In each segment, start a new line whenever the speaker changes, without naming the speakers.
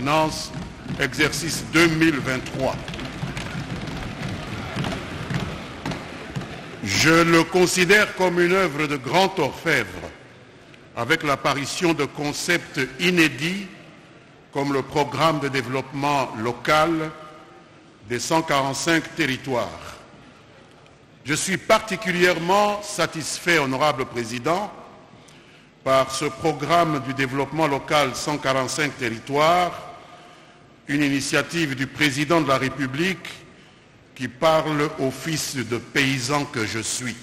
finances, exercice 2023. Je le considère comme une œuvre de grand orfèvre, avec l'apparition de concepts inédits comme le programme de développement local des 145 territoires. Je suis particulièrement satisfait, honorable Président, par ce programme du développement local 145 territoires, une initiative du Président de la République qui parle au fils de paysan que je suis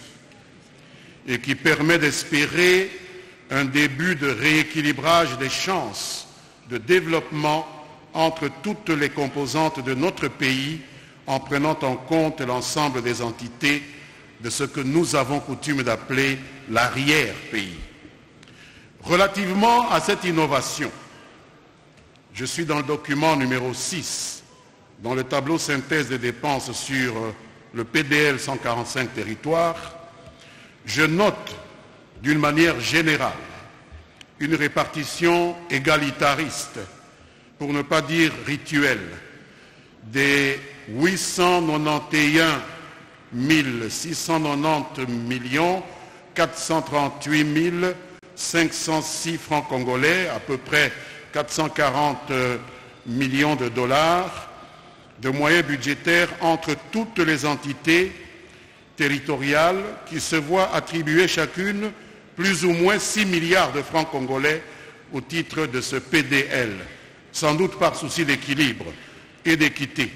et qui permet d'espérer un début de rééquilibrage des chances de développement entre toutes les composantes de notre pays en prenant en compte l'ensemble des entités de ce que nous avons coutume d'appeler l'arrière-pays. Relativement à cette innovation, je suis dans le document numéro 6, dans le tableau synthèse des dépenses sur le PDL 145 territoires. Je note d'une manière générale une répartition égalitariste, pour ne pas dire rituelle, des 891 690 438 506 francs congolais, à peu près 440 millions de dollars, de moyens budgétaires entre toutes les entités territoriales qui se voient attribuer chacune plus ou moins 6 milliards de francs congolais au titre de ce PDL, sans doute par souci d'équilibre et d'équité.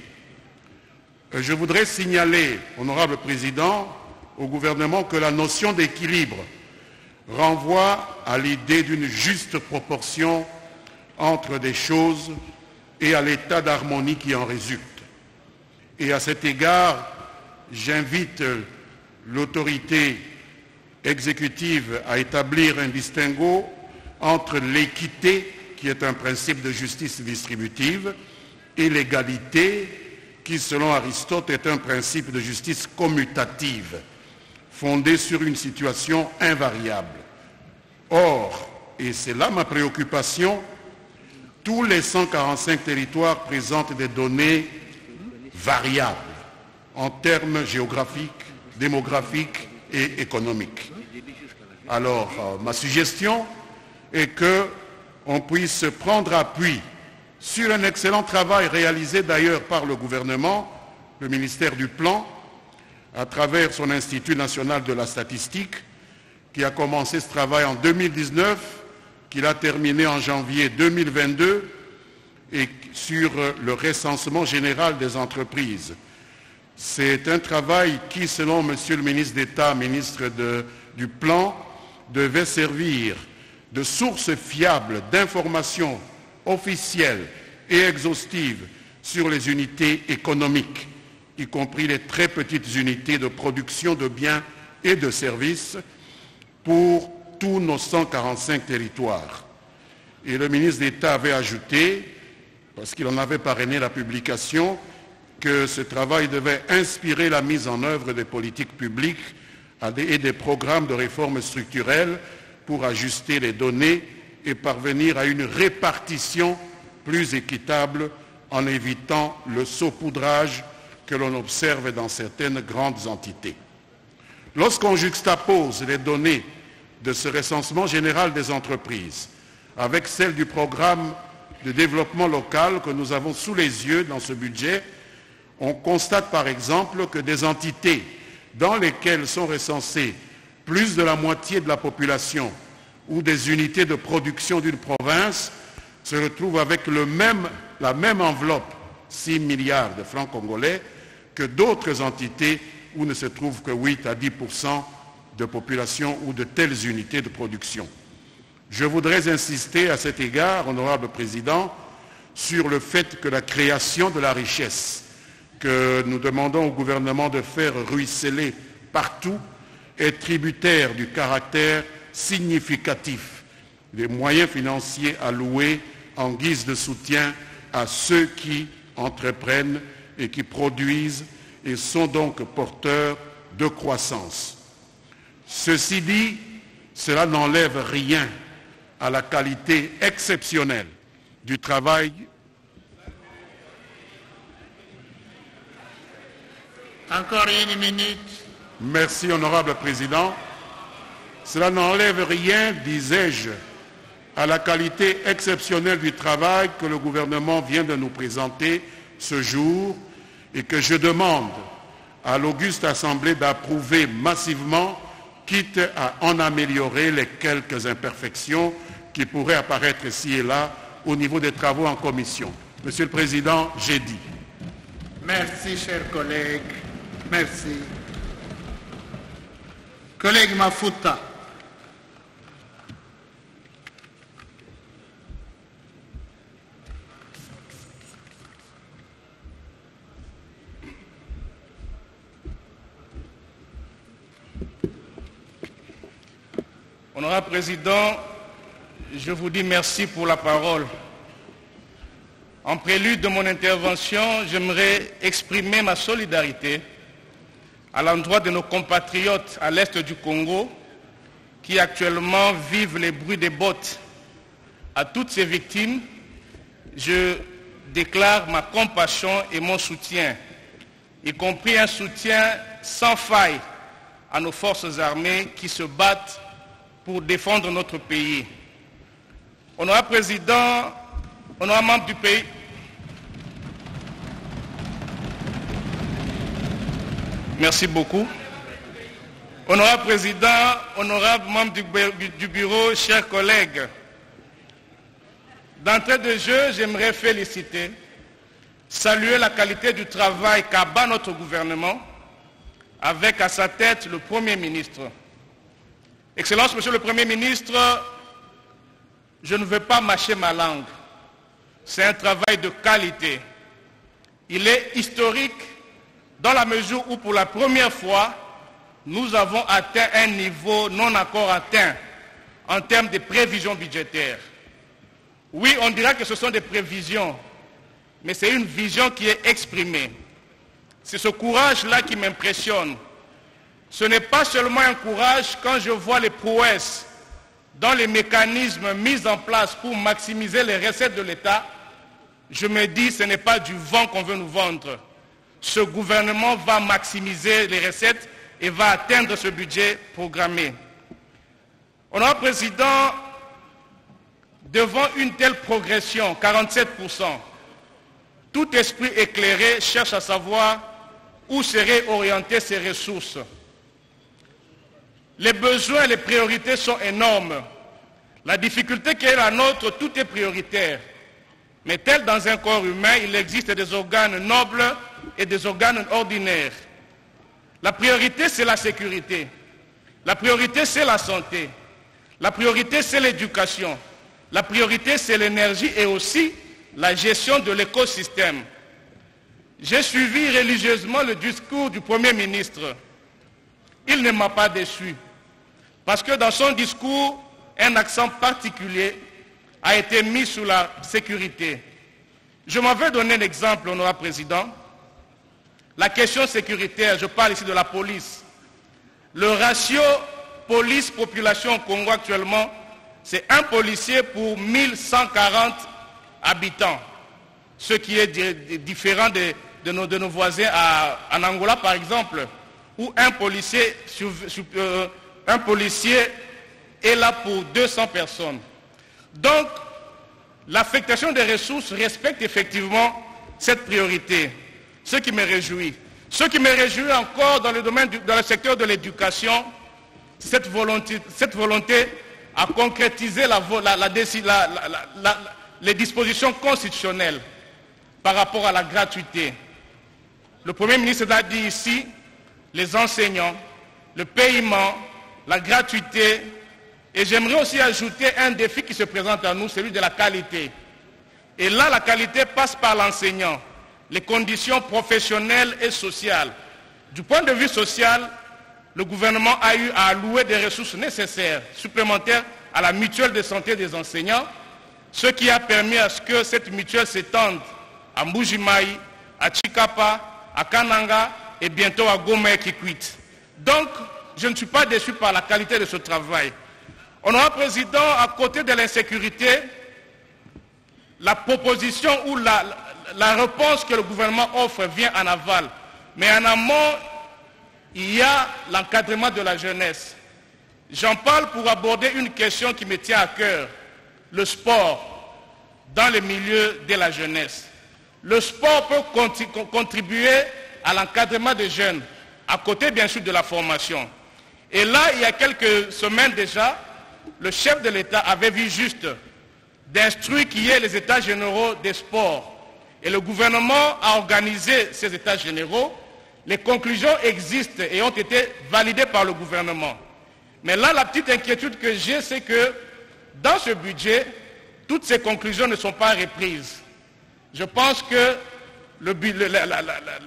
Je voudrais signaler, honorable Président, au gouvernement que la notion d'équilibre renvoie à l'idée d'une juste proportion entre des choses et à l'état d'harmonie qui en résulte. Et à cet égard, j'invite l'autorité exécutive à établir un distinguo entre l'équité, qui est un principe de justice distributive, et l'égalité, qui, selon Aristote, est un principe de justice commutative, fondé sur une situation invariable. Or, et c'est là ma préoccupation, tous les 145 territoires présentent des données variables en termes géographiques, démographiques et économiques. Alors, ma suggestion est qu'on puisse prendre appui sur un excellent travail réalisé d'ailleurs par le gouvernement, le ministère du Plan, à travers son Institut national de la statistique, qui a commencé ce travail en 2019, qu'il a terminé en janvier 2022, et sur le recensement général des entreprises. C'est un travail qui, selon Monsieur le ministre d'État, ministre du Plan, devait servir de source fiable d'informations officielles et exhaustives sur les unités économiques, y compris les très petites unités de production de biens et de services pour tous nos 145 territoires. Et le ministre d'État avait ajouté, parce qu'il en avait parrainé la publication, que ce travail devait inspirer la mise en œuvre des politiques publiques et des programmes de réforme structurelle pour ajuster les données et parvenir à une répartition plus équitable en évitant le saupoudrage que l'on observe dans certaines grandes entités. Lorsqu'on juxtapose les données de ce recensement général des entreprises avec celles du programme de développement local que nous avons sous les yeux dans ce budget, on constate par exemple que des entités dans lesquelles sont recensées plus de la moitié de la population ou des unités de production d'une province se retrouvent avec la même enveloppe, 6 milliards de francs congolais, que d'autres entités où ne se trouvent que 8 à 10% de population ou de telles unités de production. Je voudrais insister à cet égard, honorable Président, sur le fait que la création de la richesse que nous demandons au gouvernement de faire ruisseler partout est tributaire du caractère significatif des moyens financiers alloués en guise de soutien à ceux qui entreprennent et qui produisent et sont donc porteurs de croissance. Ceci dit, cela n'enlève rien à la qualité exceptionnelle du travail
Encore une minute.
Merci, honorable président. Cela n'enlève rien, disais-je, à la qualité exceptionnelle du travail que le gouvernement vient de nous présenter ce jour et que je demande à l'auguste Assemblée d'approuver massivement, quitte à en améliorer les quelques imperfections qui pourraient apparaître ici et là au niveau des travaux en commission. Monsieur le Président, j'ai dit.
Merci, chers collègues. Merci. Collègue Mafuta.
Honorable Président, je vous dis merci pour la parole. En prélude de mon intervention, j'aimerais exprimer ma solidarité à l'endroit de nos compatriotes à l'est du Congo qui actuellement vivent les bruits des bottes. À toutes ces victimes, je déclare ma compassion et mon soutien, y compris un soutien sans faille à nos forces armées qui se battent pour défendre notre pays. Honorable Président, honorable membre du pays, merci beaucoup. Honorable Président, honorable membre du bureau, chers collègues, d'entrée de jeu, j'aimerais féliciter, saluer la qualité du travail qu'abat notre gouvernement avec à sa tête le Premier ministre. Excellence, Monsieur le Premier ministre, je ne veux pas mâcher ma langue. C'est un travail de qualité. Il est historique dans la mesure où pour la première fois, nous avons atteint un niveau non encore atteint en termes de prévisions budgétaires. Oui, on dira que ce sont des prévisions, mais c'est une vision qui est exprimée. C'est ce courage-là qui m'impressionne. Ce n'est pas seulement un courage quand je vois les prouesses dans les mécanismes mis en place pour maximiser les recettes de l'État. Je me dis, ce n'est pas du vent qu'on veut nous vendre. Ce gouvernement va maximiser les recettes et va atteindre ce budget programmé. Honorable Président, devant une telle progression, 47%, tout esprit éclairé cherche à savoir où seraient orientées ces ressources. Les besoins et les priorités sont énormes. La difficulté qui est la nôtre, tout est prioritaire. Mais tel dans un corps humain, il existe des organes nobles et des organes ordinaires. La priorité, c'est la sécurité. La priorité, c'est la santé. La priorité, c'est l'éducation. La priorité, c'est l'énergie et aussi la gestion de l'écosystème. J'ai suivi religieusement le discours du Premier ministre. Il ne m'a pas déçu. Parce que dans son discours, un accent particulier a été mis sur la sécurité. Je m'avais donné un exemple, honorable président. La question sécuritaire, je parle ici de la police. Le ratio police-population au Congo actuellement, c'est un policier pour 1140 habitants. Ce qui est différent de nos voisins en Angola, par exemple, où un policier est là pour 200 personnes. Donc, l'affectation des ressources respecte effectivement cette priorité, ce qui me réjouit. Ce qui me réjouit encore dans le domaine dans le secteur de l'éducation, cette volonté à concrétiser les dispositions constitutionnelles par rapport à la gratuité. Le Premier ministre l'a dit ici, les enseignants, le paiement, la gratuité, et j'aimerais aussi ajouter un défi qui se présente à nous, celui de la qualité. Et là, la qualité passe par l'enseignant, les conditions professionnelles et sociales. Du point de vue social, le gouvernement a eu à allouer des ressources nécessaires, supplémentaires à la mutuelle de santé des enseignants, ce qui a permis à ce que cette mutuelle s'étende à Mbujimaï, à Chikapa, à Kananga et bientôt à Goma et Kikwit. Donc, je ne suis pas déçu par la qualité de ce travail. Honorable Président, à côté de l'insécurité, la proposition ou la réponse que le gouvernement offre vient en aval. Mais en amont, il y a l'encadrement de la jeunesse. J'en parle pour aborder une question qui me tient à cœur, le sport dans les milieux de la jeunesse. Le sport peut contribuer à l'encadrement des jeunes, à côté bien sûr de la formation. Et là, il y a quelques semaines déjà, le chef de l'État avait vu juste d'instruire qu'il y ait les états généraux des sports. Et le gouvernement a organisé ces états généraux. Les conclusions existent et ont été validées par le gouvernement. Mais là, la petite inquiétude que j'ai, c'est que dans ce budget, toutes ces conclusions ne sont pas reprises. Je pense que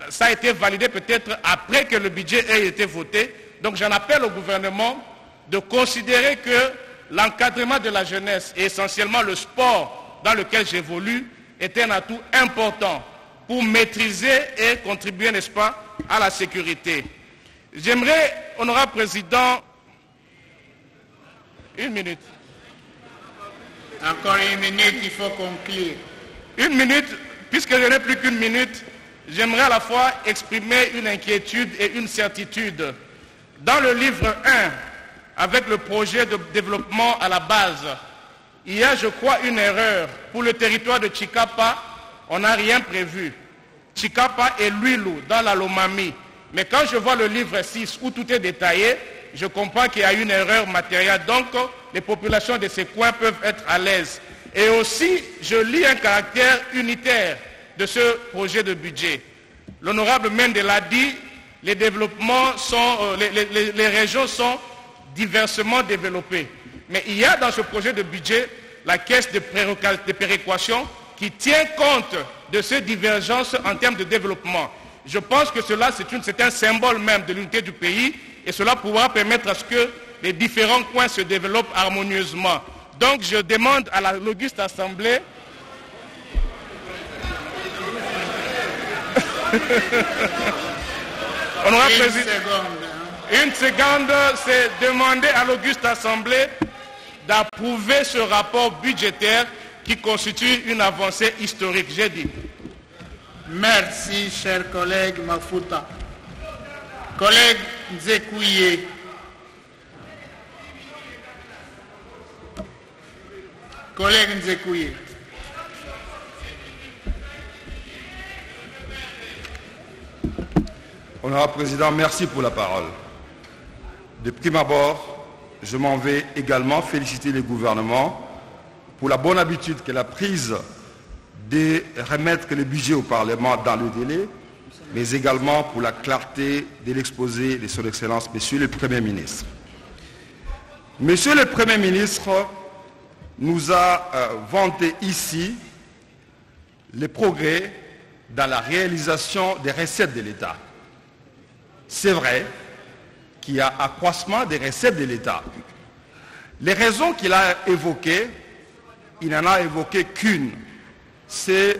ça a été validé peut-être après que le budget ait été voté. Donc j'en appelle au gouvernement de considérer que l'encadrement de la jeunesse et essentiellement le sport dans lequel j'évolue est un atout important pour maîtriser et contribuer, n'est-ce pas, à la sécurité. J'aimerais, honorable président, une minute.
Encore une minute, il faut conclure.
Une minute, puisque je n'ai plus qu'une minute, j'aimerais à la fois exprimer une inquiétude et une certitude. Dans le livre 1, avec le projet de développement à la base, il y a, je crois, une erreur. Pour le territoire de Chikapa, on n'a rien prévu. Chikapa et Luilu, dans la Lomami. Mais quand je vois le livre 6, où tout est détaillé, je comprends qu'il y a une erreur matérielle. Donc, les populations de ces coins peuvent être à l'aise. Et aussi, je lis un caractère unitaire de ce projet de budget. L'honorable Mende l'a dit, les développements sont, les régions sont diversement développées. Mais il y a dans ce projet de budget la caisse de péréquation qui tient compte de ces divergences en termes de développement. Je pense que cela, c'est un symbole même de l'unité du pays et cela pourra permettre à ce que les différents coins se développent harmonieusement. Donc je demande à l'auguste Assemblée Honorable Président, une seconde, c'est demander à l'auguste Assemblée d'approuver ce rapport budgétaire qui constitue une avancée historique, j'ai dit.
Merci, cher collègue Mafuta. Collègue Nzekouye. Collègue Nzekouye.
Honorable Président, merci pour la parole. De prime abord, je m'en vais également féliciter le gouvernement pour la bonne habitude qu'elle a prise de remettre le budget au Parlement dans le délai, mais également pour la clarté de l'exposé de son Excellence, Monsieur le Premier ministre. Monsieur le Premier ministre nous a vanté ici les progrès dans la réalisation des recettes de l'État. C'est vrai qu'il y a accroissement des recettes de l'État. Les raisons qu'il a évoquées, il n'en a évoqué qu'une, c'est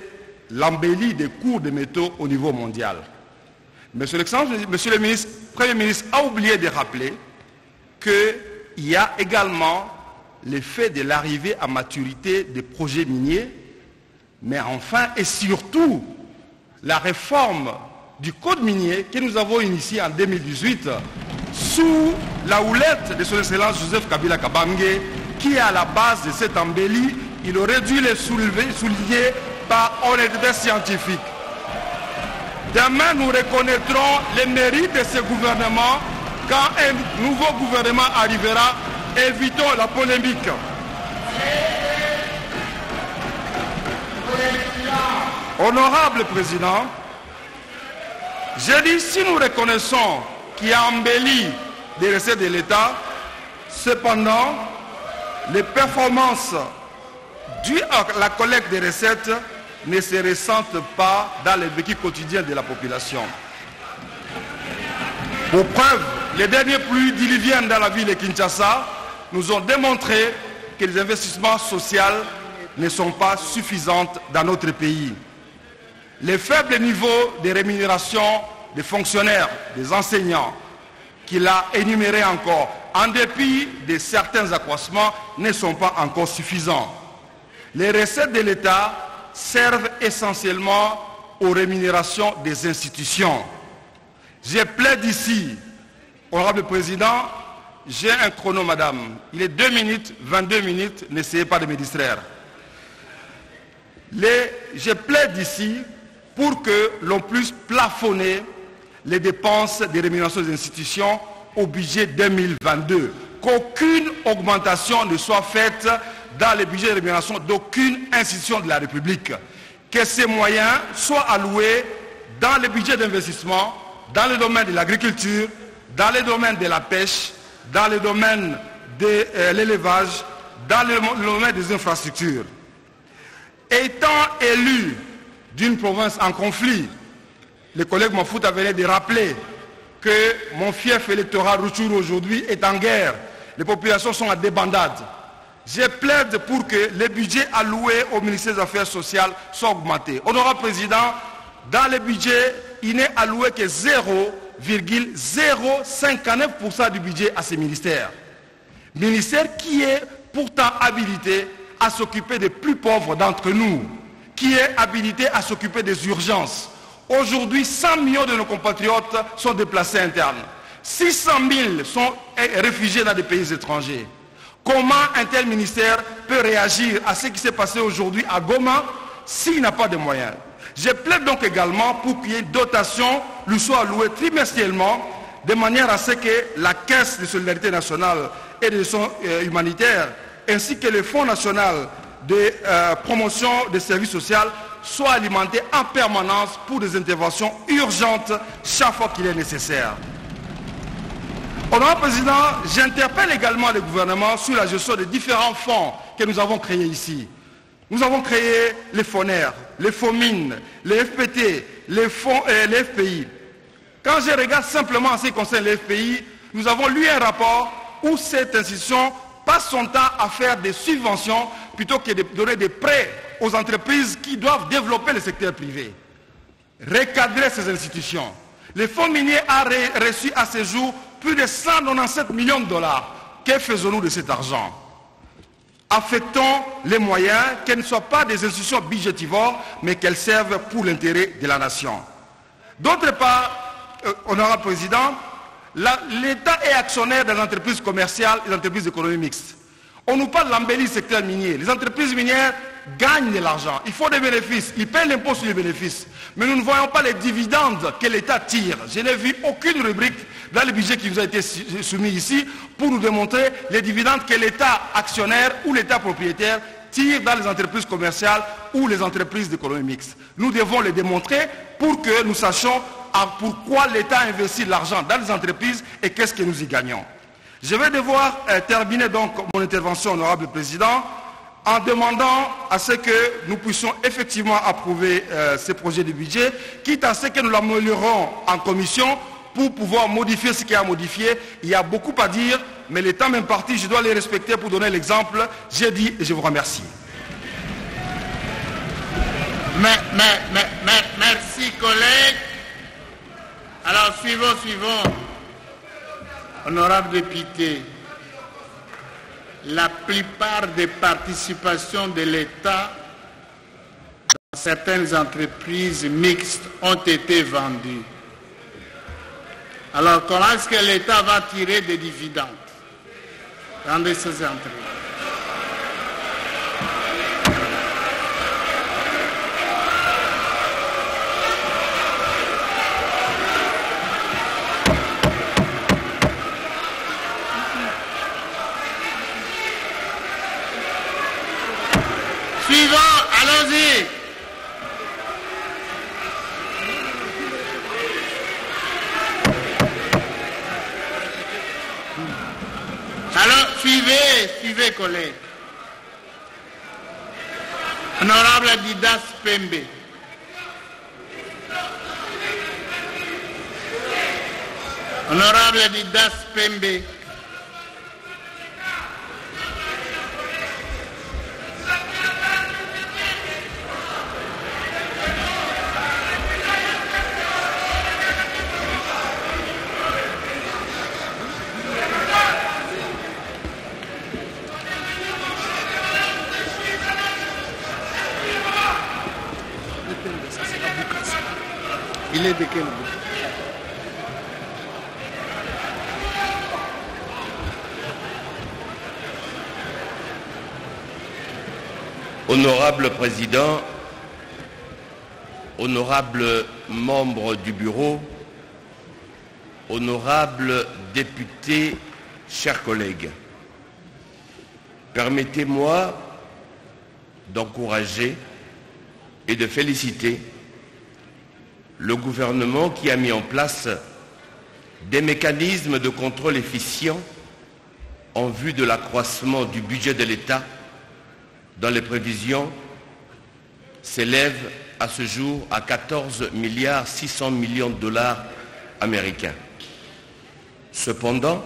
l'embellie des cours de métaux au niveau mondial. Monsieur le Premier ministre a oublié de rappeler qu'il y a également l'effet de l'arrivée à maturité des projets miniers, mais enfin et surtout la réforme du code minier que nous avons initié en 2018 sous la houlette de son Excellence Joseph Kabila Kabange, qui est à la base de cette embellie. Il aurait dû le souligner par honnêteté scientifique. Demain, nous reconnaîtrons les mérites de ce gouvernement. Quand un nouveau gouvernement arrivera, évitons la polémique. Honorable Président, j'ai dit, si nous reconnaissons qu'il y a embelli des recettes de l'État, cependant, les performances dues à la collecte des recettes ne se ressentent pas dans le vécu quotidien de la population. Pour preuve, les derniers pluies diluviennes dans la ville de Kinshasa nous ont démontré que les investissements sociaux ne sont pas suffisants dans notre pays. Les faibles niveaux de rémunération des fonctionnaires, des enseignants, qu'il a énumérés encore, en dépit de certains accroissements, ne sont pas encore suffisants. Les recettes de l'État servent essentiellement aux rémunérations des institutions. Je plaide ici, honorable président, j'ai un chrono, madame. Il est 2 minutes, 22 minutes, n'essayez pas de me distraire. Je plaide ici pour que l'on puisse plafonner les dépenses des rémunérations des institutions au budget 2022. Qu'aucune augmentation ne soit faite dans les budgets de rémunération d'aucune institution de la République. Que ces moyens soient alloués dans les budgets d'investissement, dans le domaine de l'agriculture, dans le domaine de la pêche, dans le domaine de l'élevage, dans le domaine des infrastructures. Étant élu d'une province en conflit, le collègue Mafouta venait de rappeler que mon fief électoral Rutshuru aujourd'hui est en guerre. Les populations sont en débandade. Je plaide pour que les budgets alloués au ministère des Affaires sociales soient augmentés. Honorable Président, dans le budget, il n'est alloué que 0,059% du budget à ces ministères. Ministère qui est pourtant habilité à s'occuper des plus pauvres d'entre nous, qui est habilité à s'occuper des urgences. Aujourd'hui, 100 millions de nos compatriotes sont déplacés internes. 600 000 sont réfugiés dans des pays étrangers. Comment un tel ministère peut réagir à ce qui s'est passé aujourd'hui à Goma s'il n'a pas de moyens? Je plaide donc également pour qu'il y ait une dotation lui soit allouée trimestriellement de manière à ce que la Caisse de solidarité nationale et de soins humanitaires ainsi que le Fonds national de promotion des services sociaux soient alimentés en permanence pour des interventions urgentes chaque fois qu'il est nécessaire. Honorable Président, j'interpelle également le gouvernement sur la gestion des différents fonds que nous avons créés ici. Nous avons créé les FONER, les FOMIN, les FPT, les FPI. Quand je regarde simplement en ce qui concerne les FPI, nous avons lu un rapport où cette institution passe son temps à faire des subventions plutôt que de donner des prêts aux entreprises qui doivent développer le secteur privé. Recadrer ces institutions. Le fonds minier a reçu à ce jour plus de 197 millions de dollars. Que faisons-nous de cet argent? Affectons les moyens, qu'elles ne soient pas des institutions budgétivores, mais qu'elles servent pour l'intérêt de la nation. D'autre part, honorable Président, l'État est actionnaire des entreprises commerciales et des entreprises d'économie mixte. On nous parle de l'embellie du secteur minier. Les entreprises minières gagnent de l'argent. Il faut des bénéfices. Ils paient l'impôt sur les bénéfices. Mais nous ne voyons pas les dividendes que l'État tire. Je n'ai vu aucune rubrique dans le budget qui nous a été soumis ici pour nous démontrer les dividendes que l'État actionnaire ou l'État propriétaire tire dans les entreprises commerciales ou les entreprises d'économie mixte. Nous devons les démontrer pour que nous sachions pourquoi l'État investit de l'argent dans les entreprises et qu'est-ce que nous y gagnons. Je vais devoir terminer donc mon intervention, honorable Président, en demandant à ce que nous puissions effectivement approuver ces projets de budget, quitte à ce que nous l'améliorons en commission pour pouvoir modifier ce qui a modifié. Il y a beaucoup à dire, mais les temps m'impartis, je dois les respecter pour donner l'exemple. J'ai dit et je vous remercie.
Merci, collègue. Alors, suivons. Honorable député, la plupart des participations de l'État dans certaines entreprises mixtes ont été vendues. Alors, comment est-ce que l'État va tirer des dividendes dans ces entreprises? Suivant, allons-y. Alors, suivez, collègues. Honorable Didas Pembe. Honorable Didas Pembe. Il est de quel bout?
Honorable Président, honorables membres du Bureau, honorables députés, chers collègues, permettez-moi d'encourager et de féliciter le gouvernement qui a mis en place des mécanismes de contrôle efficients en vue de l'accroissement du budget de l'État dont les prévisions s'élèvent à ce jour à 14 milliards 600 millions de dollars américains. Cependant,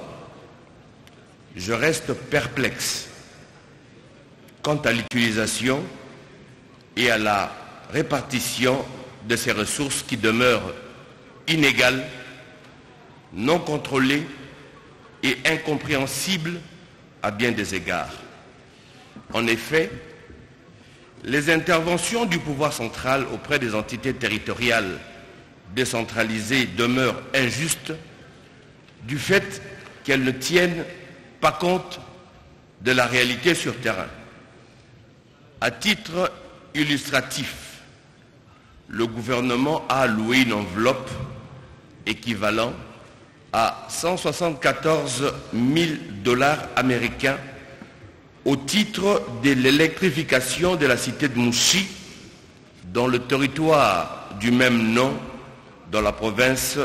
je reste perplexe quant à l'utilisation et à la répartition de ces ressources qui demeurent inégales, non contrôlées et incompréhensibles à bien des égards. En effet, les interventions du pouvoir central auprès des entités territoriales décentralisées demeurent injustes du fait qu'elles ne tiennent pas compte de la réalité sur terrain. À titre illustratif, le gouvernement a alloué une enveloppe équivalent à 174 000 dollars américains au titre de l'électrification de la cité de Mouchi dans le territoire du même nom dans la province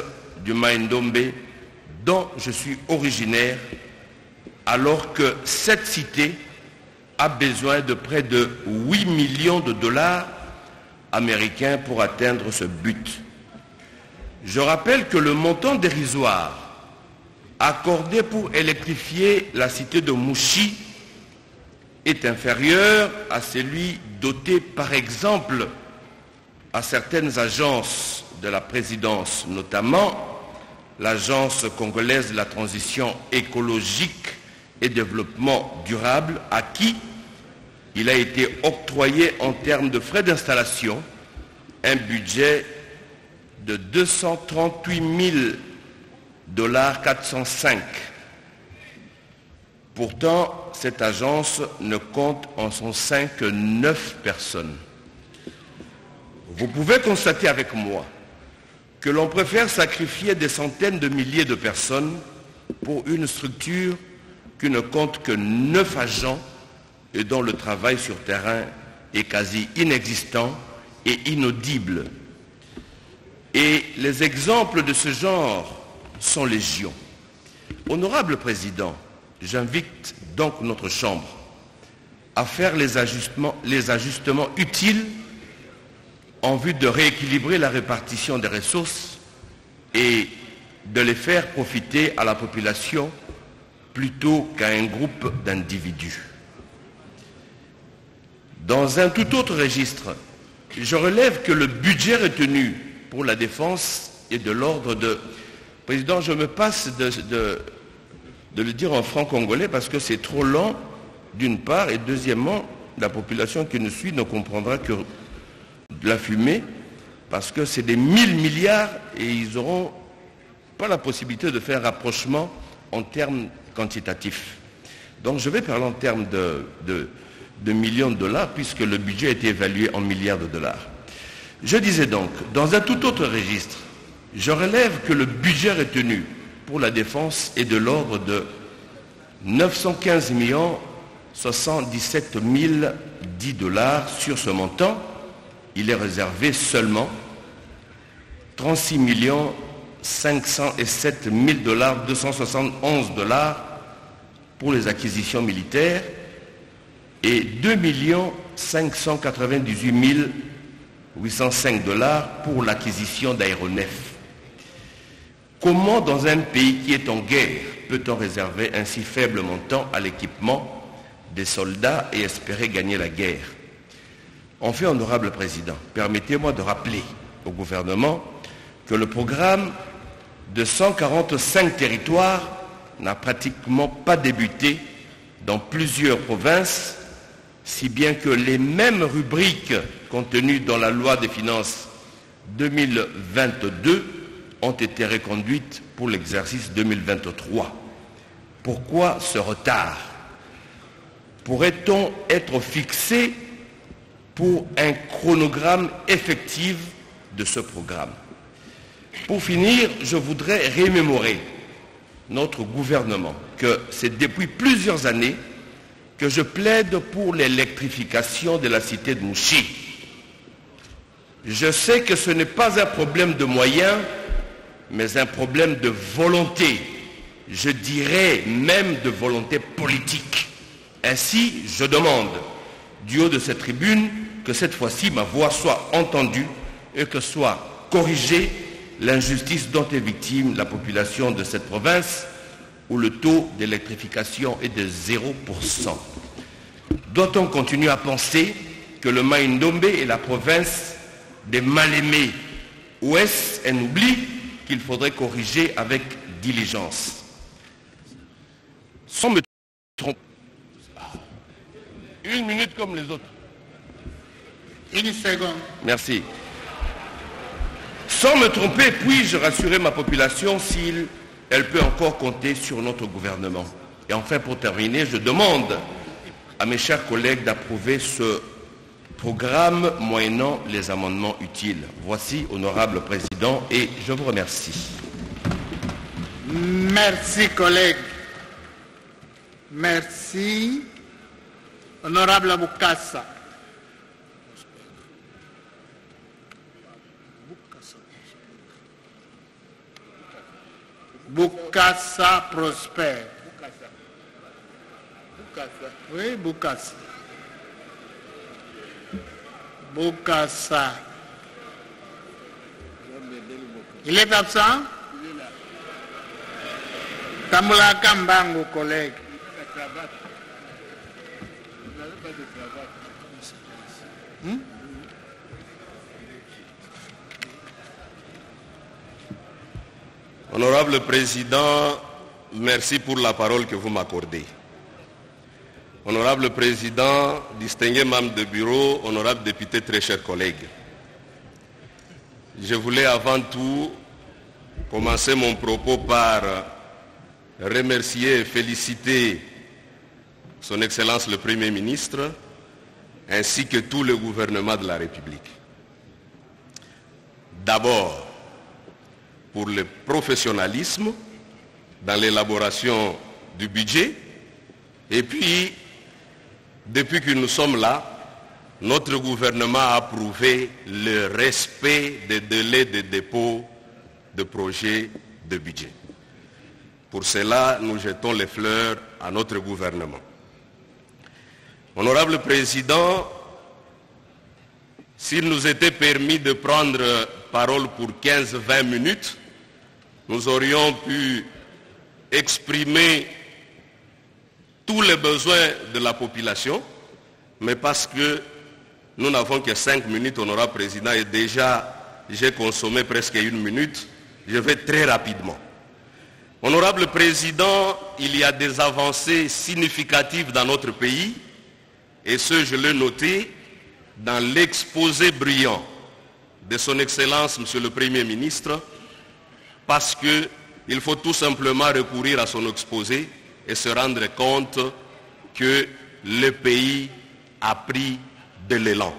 du Mai-Ndombe dont je suis originaire, alors que cette cité a besoin de près de 8 millions de dollars américains pour atteindre ce but. Je rappelle que le montant dérisoire accordé pour électrifier la cité de Mouchi est inférieur à celui doté par exemple à certaines agences de la présidence, notamment l'Agence congolaise de la transition écologique et développement durable, à qui il a été octroyé en termes de frais d'installation un budget de 238 000 dollars 405. Pourtant, cette agence ne compte en son sein que 9 personnes. Vous pouvez constater avec moi que l'on préfère sacrifier des centaines de milliers de personnes pour une structure qui ne compte que 9 agents et dont le travail sur terrain est quasi inexistant et inaudible. Et les exemples de ce genre sont légion. Honorable Président, j'invite donc notre Chambre à faire les ajustements utiles en vue de rééquilibrer la répartition des ressources et de les faire profiter à la population plutôt qu'à un groupe d'individus. Dans un tout autre registre, je relève que le budget retenu pour la défense est de l'ordre de... Président, je me passe de le dire en franc congolais parce que c'est trop lent, d'une part, et deuxièmement, la population qui nous suit ne comprendra que de la fumée, parce que c'est des 1000 milliards et ils n'auront pas la possibilité de faire un rapprochement en termes quantitatifs. Donc je vais parler en termes de millions de dollars, puisque le budget a été évalué en milliards de dollars. Je disais donc, dans un tout autre registre, je relève que le budget retenu pour la défense est de l'ordre de 915 77 010 dollars. Sur ce montant, il est réservé seulement 36 507 000 dollars, 271 dollars pour les acquisitions militaires et 2 598 805 dollars pour l'acquisition d'aéronefs. Comment dans un pays qui est en guerre peut-on réserver un si faible montant à l'équipement des soldats et espérer gagner la guerre? Enfin, honorable Président, permettez-moi de rappeler au gouvernement que le programme de 145 territoires n'a pratiquement pas débuté dans plusieurs provinces, si bien que les mêmes rubriques contenues dans la loi des finances 2022 ont été reconduites pour l'exercice 2023. Pourquoi ce retard? Pourrait-on être fixé pour un chronogramme effectif de ce programme. Pour finir, je voudrais remémorer notre gouvernement que c'est depuis plusieurs années que je plaide pour l'électrification de la cité de Mouchi. Je sais que ce n'est pas un problème de moyens, mais un problème de volonté, je dirais même de volonté politique. Ainsi, je demande, du haut de cette tribune, que cette fois-ci ma voix soit entendue et que soit corrigée l'injustice dont est victime la population de cette province où le taux d'électrification est de 0%. Doit-on continuer à penser que le Mai-Ndombe est la province des mal-aimés, ou est-ce un oubli qu'il faudrait corriger avec diligence? Sans me tromper. Une minute comme les autres.
Une seconde.
Merci. Sans me tromper, puis-je rassurer ma population si elle peut encore compter sur notre gouvernement? Et enfin, pour terminer, je demande à mes chers collègues d'approuver ce programme moyennant les amendements utiles. Voici, honorable président, et je vous remercie.
Merci, collègue. Merci. Honorable Bukassa. Bukassa Prosper. Oui, Bukassa. Bukassa. Il est absent? Tamula Kambango, collègue.
Honorable Président, merci pour la parole que vous m'accordez. Honorable Président, distingué membre de bureau, honorable député, très chers collègues. Je voulais avant tout commencer mon propos par remercier et féliciter son Excellence le Premier ministre ainsi que tout le gouvernement de la République. D'abord, pour le professionnalisme dans l'élaboration du budget. Et puis, depuis que nous sommes là, notre gouvernement a approuvé le respect des délais de dépôt de projets de budget. Pour cela, nous jetons les fleurs à notre gouvernement. Honorable Président, s'il nous était permis de prendre parole pour 15-20 minutes, nous aurions pu exprimer tous les besoins de la population, mais parce que nous n'avons que 5 minutes, honorable Président, et déjà j'ai consommé presque 1 minute, je vais très rapidement. Honorable Président, il y a des avancées significatives dans notre pays, et ce, je l'ai noté dans l'exposé brillant de son Excellence, Monsieur le Premier ministre, parce qu'il faut tout simplement recourir à son exposé et se rendre compte que le pays a pris de l'élan.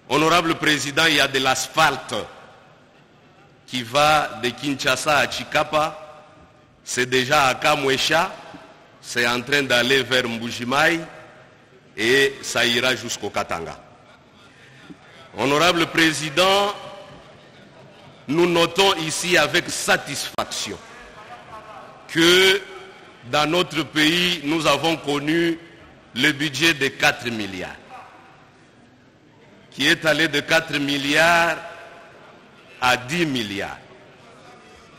Honorable Président, il y a de l'asphalte qui va de Kinshasa à Chikapa, c'est déjà à Kamwesha, c'est en train d'aller vers Mbujimaï et ça ira jusqu'au Katanga. Honorable Président, nous notons ici avec satisfaction que dans notre pays, nous avons connu le budget de 4 milliards, qui est allé de 4 milliards à 10 milliards.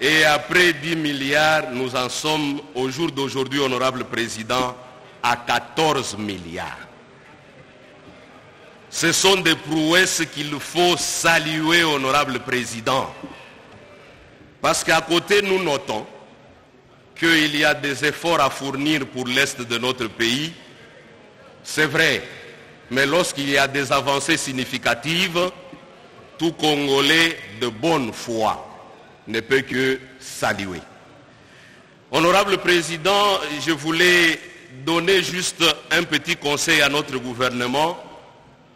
Et après 10 milliards, nous en sommes au jour d'aujourd'hui, honorable Président, à 14 milliards. Ce sont des prouesses qu'il faut saluer, honorable Président. Parce qu'à côté, nous notons qu'il y a des efforts à fournir pour l'Est de notre pays. C'est vrai, mais lorsqu'il y a des avancées significatives, tout Congolais de bonne foi ne peut que saluer. Honorable Président, je voulais donner juste un petit conseil à notre gouvernement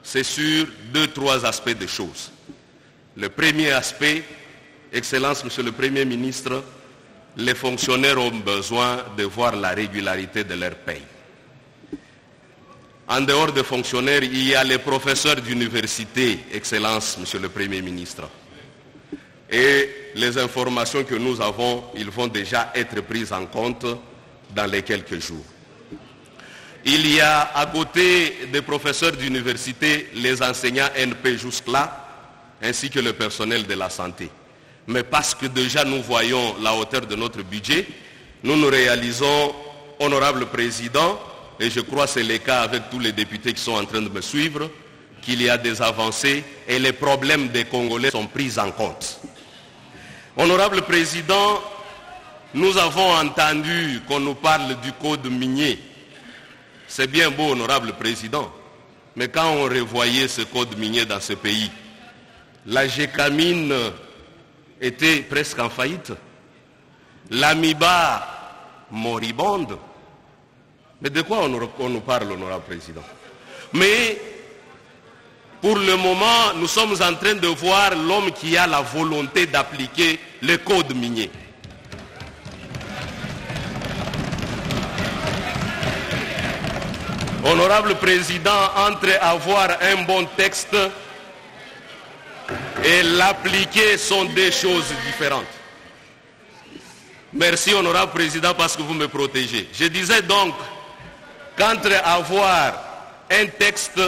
c'est sur 2-3 aspects des choses. Le premier aspect, Excellence, Monsieur le Premier ministre, les fonctionnaires ont besoin de voir la régularité de leur paye. En dehors des fonctionnaires, il y a les professeurs d'université, Excellence, Monsieur le Premier ministre. Et les informations que nous avons, ils vont déjà être prises en compte dans les quelques jours. Il y a à côté des professeurs d'université les enseignants NP jusque-là, ainsi que le personnel de la santé. Mais parce que déjà nous voyons la hauteur de notre budget, nous réalisons, honorable président, et je crois que c'est le cas avec tous les députés qui sont en train de me suivre, qu'il y a des avancées et les problèmes des Congolais sont pris en compte. Honorable président, nous avons entendu qu'on nous parle du code minier. C'est bien beau, honorable président, mais quand on revoyait ce code minier dans ce pays, la Gécamine était presque en faillite. L'Amiba moribonde. Mais de quoi on nous parle, honorable président? Mais pour le moment, nous sommes en train de voir l'homme qui a la volonté d'appliquer le code minier. Honorable président, entre avoir un bon texte et l'appliquer sont deux choses différentes. Merci, honorable président, parce que vous me protégez. Je disais donc qu'entre avoir un texte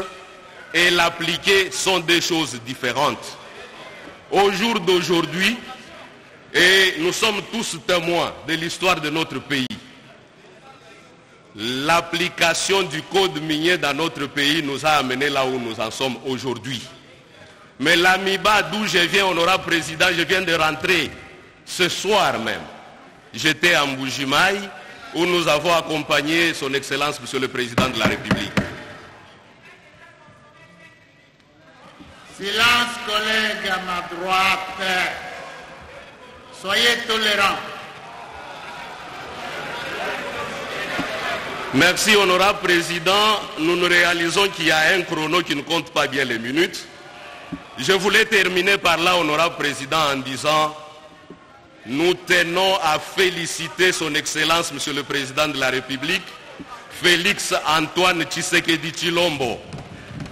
et l'appliquer sont deux choses différentes. Au jour d'aujourd'hui, et nous sommes tous témoins de l'histoire de notre pays, l'application du code minier dans notre pays nous a amenés là où nous en sommes aujourd'hui. Mais l'Amiba, d'où je viens, honorable président, je viens de rentrer ce soir même. J'étais en Mbujimaï, où nous avons accompagné son Excellence, Monsieur le Président de la République.
Silence, collègues à ma droite. Soyez tolérants.
Merci, honorable président. Nous réalisons qu'il y a un chrono qui ne compte pas bien les minutes. Je voulais terminer par là, honorable président, en disant, nous tenons à féliciter son Excellence, Monsieur le Président de la République, Félix Antoine Tshisekedi Tshilombo,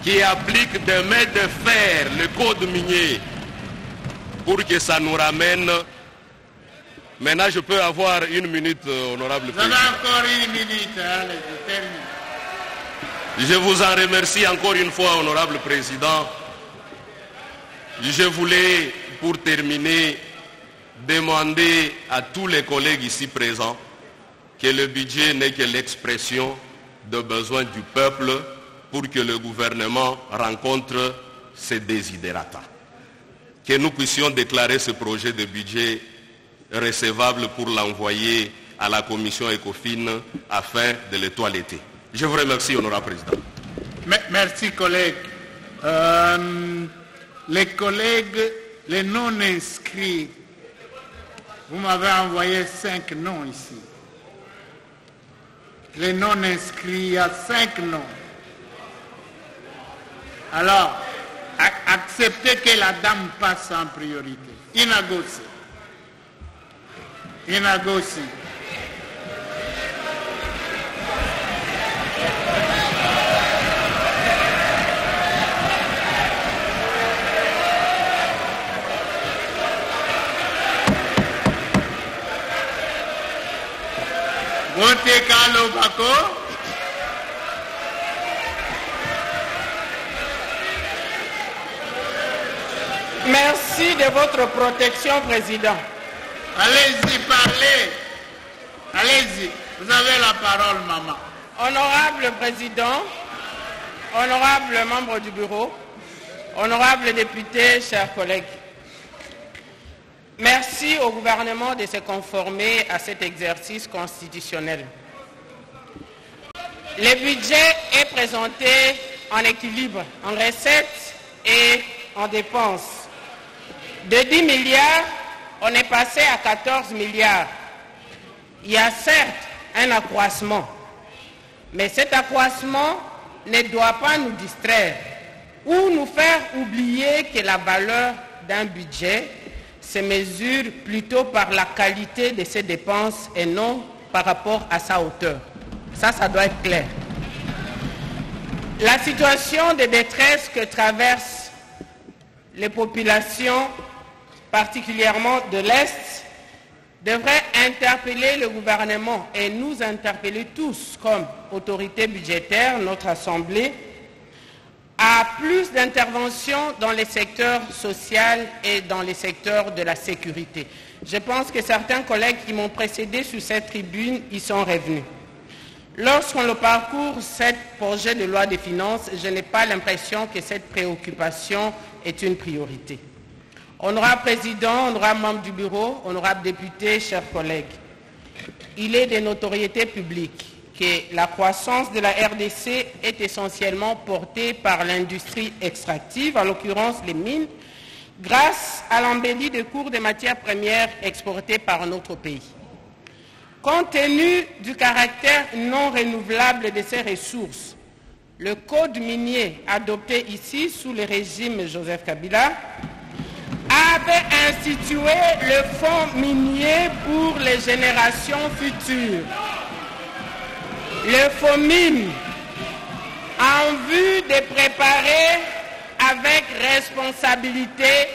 qui applique de main de fer le code minier pour que ça nous ramène. Maintenant, je peux avoir une minute, honorable président.
Vous avez encore une minute, allez, je termine.
Je vous en remercie encore une fois, honorable président. Je voulais, pour terminer, demander à tous les collègues ici présents que le budget n'est que l'expression de besoins du peuple pour que le gouvernement rencontre ses desiderata. Que nous puissions déclarer ce projet de budget recevable pour l'envoyer à la commission ECOFIN afin de le toiletter. Je vous remercie, honorable président.
Merci, collègues. Les collègues, les non-inscrits, vous m'avez envoyé 5 noms ici. Les non-inscrits, il y a 5 noms. Alors, acceptez que la dame passe en priorité. Inagosi. Inagosi.
Merci de votre protection, Président.
Allez-y, parlez. Allez-y. Vous avez la parole, maman.
Honorable Président, honorable membre du bureau, honorable député, chers collègues. Merci au gouvernement de se conformer à cet exercice constitutionnel. Le budget est présenté en équilibre, en recettes et en dépenses. De 10 milliards, on est passé à 14 milliards. Il y a certes un accroissement, mais cet accroissement ne doit pas nous distraire. ou nous faire oublier que la valeur d'un budget se mesure plutôt par la qualité de ses dépenses et non par rapport à sa hauteur. Ça doit être clair. La situation de détresse que traversent les populations, particulièrement de l'Est, devrait interpeller le gouvernement et nous interpeller tous comme autorité budgétaire, notre Assemblée, à plus d'interventions dans les secteurs social et dans les secteurs de la sécurité. Je pense que certains collègues qui m'ont précédé sur cette tribune y sont revenus. Lorsqu'on le parcourt, ce projet de loi des finances, je n'ai pas l'impression que cette préoccupation est une priorité. Honorable Président, honorable membre du bureau, honorable député, chers collègues, il est de notoriété publique que la croissance de la RDC est essentiellement portée par l'industrie extractive, en l'occurrence les mines, grâce à l'embellie des cours des matières premières exportées par notre pays. Compte tenu du caractère non renouvelable de ces ressources, le code minier adopté ici sous le régime Joseph Kabila avait institué le fonds minier pour les générations futures. Le FOMIN, en vue de préparer avec responsabilité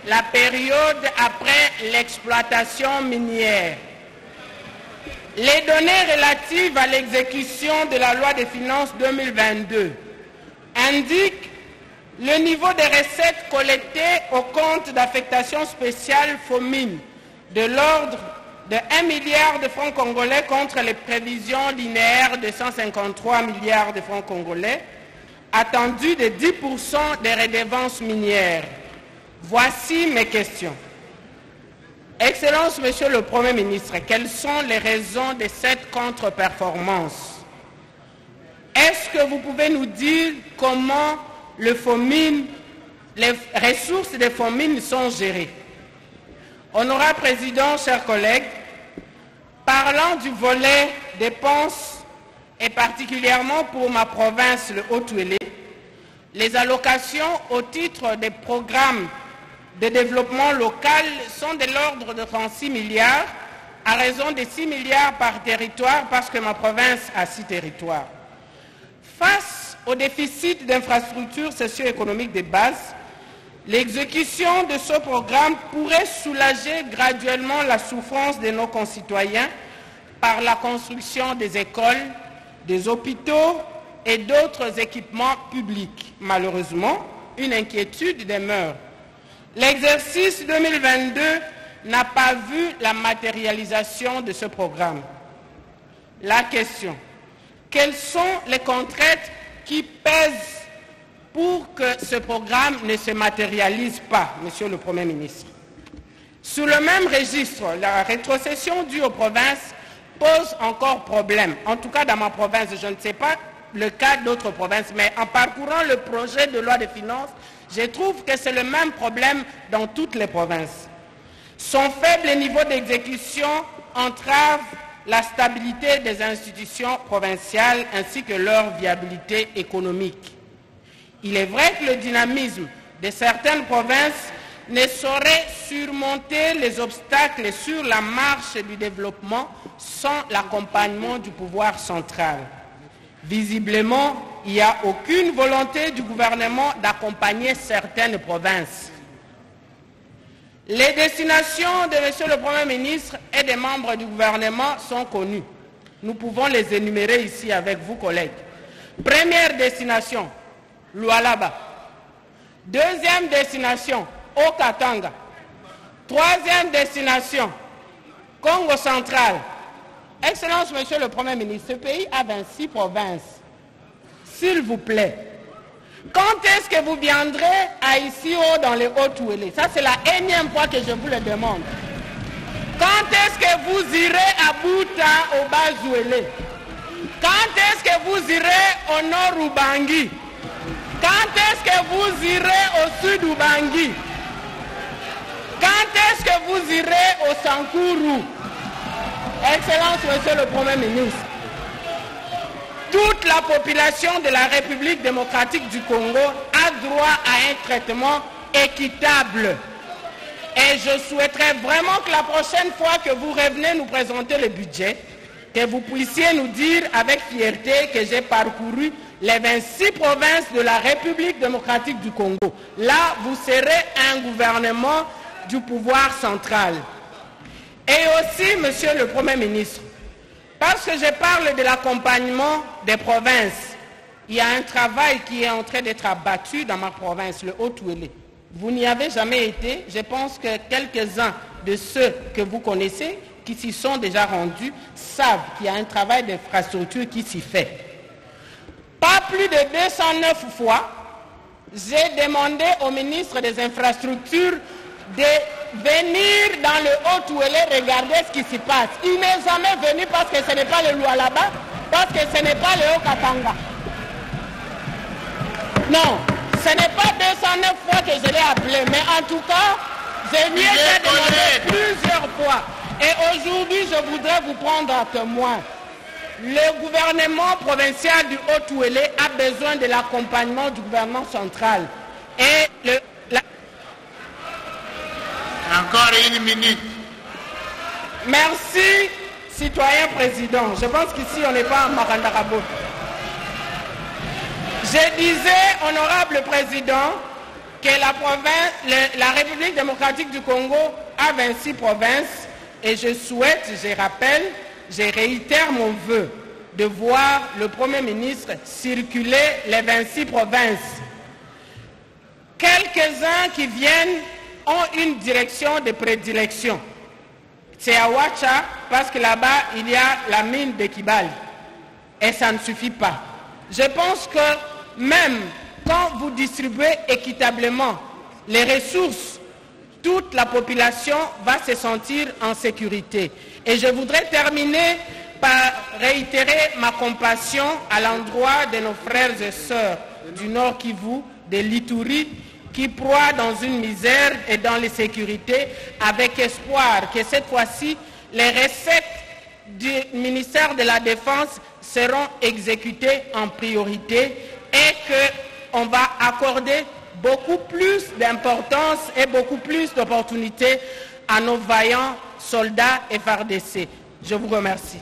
la période après l'exploitation minière. Les données relatives à l'exécution de la loi des finances 2022 indiquent le niveau des recettes collectées au compte d'affectation spéciale FOMIN de l'ordre de 1 milliard de francs congolais contre les prévisions linéaires de 153 milliards de francs congolais, attendues de 10% des redevances minières. Voici mes questions. Excellence, Monsieur le Premier ministre, quelles sont les raisons de cette contre-performance? Est-ce que vous pouvez nous dire comment le FOMIN, les ressources des FOMIN sont gérées? Honorable Président, chers collègues, parlant du volet dépenses et particulièrement pour ma province, le Haut-Uélé, les allocations au titre des programmes de développement local sont de l'ordre de 36 milliards à raison de 6 milliards par territoire parce que ma province a 6 territoires. Face au déficit d'infrastructures socio-économiques de base, l'exécution de ce programme pourrait soulager graduellement la souffrance de nos concitoyens par la construction des écoles, des hôpitaux et d'autres équipements publics. Malheureusement, une inquiétude demeure. L'exercice 2022 n'a pas vu la matérialisation de ce programme. La question, quelles sont les contraintes qui pèsent pour que ce programme ne se matérialise pas, Monsieur le Premier ministre? Sous le même registre, la rétrocession due aux provinces pose encore problème. En tout cas, dans ma province, je ne sais pas le cas d'autres provinces, mais en parcourant le projet de loi de finances, je trouve que c'est le même problème dans toutes les provinces. Son faible niveau d'exécution entrave la stabilité des institutions provinciales ainsi que leur viabilité économique. Il est vrai que le dynamisme de certaines provinces ne saurait surmonter les obstacles sur la marche du développement sans l'accompagnement du pouvoir central. Visiblement, il n'y a aucune volonté du gouvernement d'accompagner certaines provinces. Les destinations de M. le Premier ministre et des membres du gouvernement sont connues. Nous pouvons les énumérer ici avec vous, collègues. Première destination, Lualaba. Deuxième destination, Okatanga. Troisième destination, Congo central. Excellence, Monsieur le Premier ministre, ce pays a 26 provinces. S'il vous plaît, quand est-ce que vous viendrez à Isiro dans les Haut-Uélé? Ça, c'est la énième fois que je vous le demande. Quand est-ce que vous irez à Bouta, au Bas-Uélé? Quand est-ce que vous irez au nord Ubangi? Quand est-ce que vous irez au sud Ubangi? Quand est-ce que vous irez au Sankuru? Excellence, Monsieur le Premier ministre, toute la population de la République démocratique du Congo a a droit à un traitement équitable. Et je souhaiterais vraiment que la prochaine fois que vous revenez nous présenter le budget, que vous puissiez nous dire avec fierté que j'ai parcouru les 26 provinces de la République démocratique du Congo. Là, vous serez un gouvernement du pouvoir central. Et aussi, Monsieur le Premier ministre, parce que je parle de l'accompagnement des provinces, il y a un travail qui est en train d'être abattu dans ma province, le Haut-Ouélé. Vous n'y avez jamais été. Je pense que quelques-uns de ceux que vous connaissez, qui s'y sont déjà rendus, savent qu'il y a un travail d'infrastructure qui s'y fait. Pas plus de 209 fois, j'ai demandé au ministre des Infrastructures de venir dans le Haut-Ouélé regarder ce qui s'y passe. Il n'est jamais venu parce que ce n'est pas le Lualaba, parce que ce n'est pas le Haut-Katanga. Non, ce n'est pas 209 fois que je l'ai appelé, mais en tout cas, je lui ai demandé plusieurs fois. Et aujourd'hui, je voudrais vous prendre à témoin. Le gouvernement provincial du Haut-Ouélé a besoin de l'accompagnement du gouvernement central. Et
Encore une minute.
Merci, citoyen président. Je pense qu'ici, on n'est pas en Marandarabo. Je disais, honorable président, que la République démocratique du Congo a 26 provinces et je souhaite, je rappelle, je réitère mon vœu de voir le Premier ministre circuler les 26 provinces. Quelques-uns qui viennent ont une direction de prédilection. C'est à Ouacha, parce que là-bas, il y a la mine de Kibali. Et ça ne suffit pas. Je pense que même quand vous distribuez équitablement les ressources, toute la population va se sentir en sécurité. Et je voudrais terminer par réitérer ma compassion à l'endroit de nos frères et sœurs du Nord Kivu, de l'Ituri, qui proient dans une misère et dans l'insécurité, avec espoir que cette fois-ci, les recettes du ministère de la Défense seront exécutées en priorité et qu'on va accorder beaucoup plus d'importance et beaucoup plus d'opportunités à nos vaillants soldats FARDC. Je vous remercie.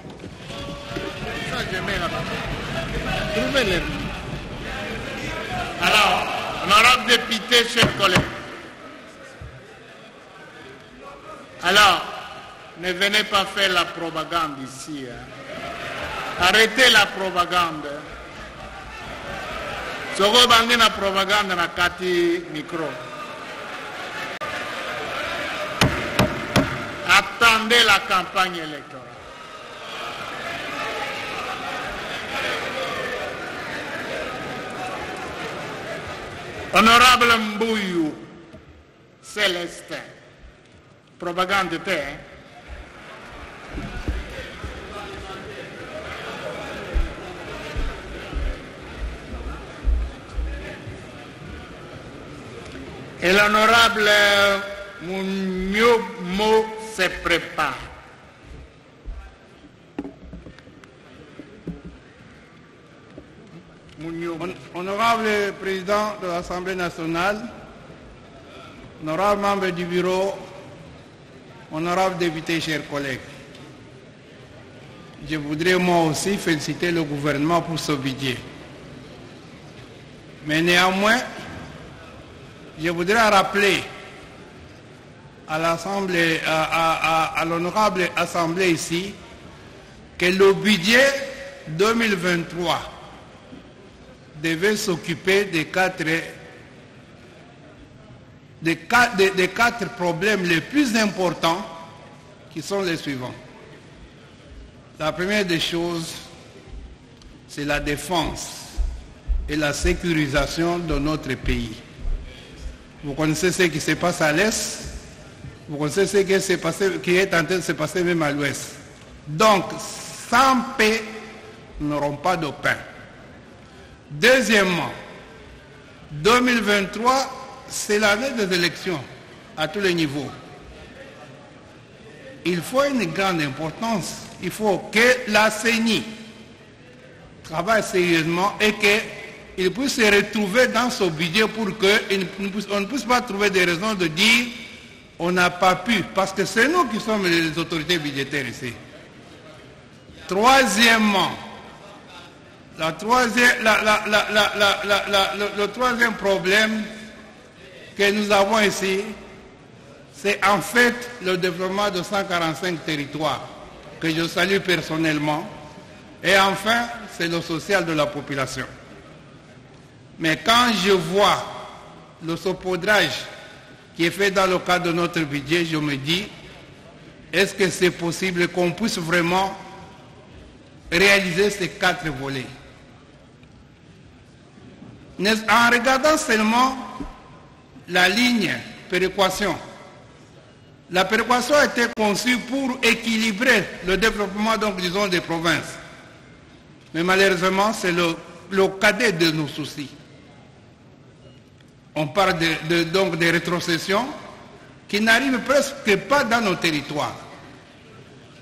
Alors, honorable député, chers collègues. Alors, ne venez pas faire la propagande ici. Hein. Arrêtez la propagande. Soko bangi na propagande na kati micro. Attendez la campagne électorale. Honorable Mbuyu Célestin, propagande te, hein? Et l'honorable Mouniomo se prépare.
Honorable président de l'Assemblée nationale, honorable membre du bureau, honorable député, chers collègues, je voudrais moi aussi féliciter le gouvernement pour ce budget. Mais néanmoins, je voudrais rappeler à l'Assemblée, à l'honorable Assemblée ici, que le budget 2023 devait s'occuper des quatre problèmes les plus importants qui sont les suivants. La première des choses, c'est la défense et la sécurisation de notre pays. Vous connaissez ce qui se passe à l'Est, vous connaissez ce qui est en train de se passer même à l'Ouest. Donc, sans paix, nous n'aurons pas de pain. Deuxièmement, 2023, c'est l'année des élections à tous les niveaux. Il faut une grande importance. Il faut que la CENI travaille sérieusement et que il puisse se retrouver dans ce budget pour qu'on ne puisse pas trouver des raisons de dire on n'a pas pu, parce que c'est nous qui sommes les autorités budgétaires ici. Troisièmement, le troisième problème que nous avons ici, c'est en fait le développement de 145 territoires, que je salue personnellement. Et enfin, c'est le social de la population. Mais quand je vois le saupoudrage qui est fait dans le cadre de notre budget, je me dis, est-ce que c'est possible qu'on puisse vraiment réaliser ces 4 volets? En regardant seulement la ligne péréquation, la péréquation a été conçue pour équilibrer le développement, donc disons, des provinces. Mais malheureusement, c'est le cadet de nos soucis. On parle donc des rétrocessions qui n'arrivent presque pas dans nos territoires.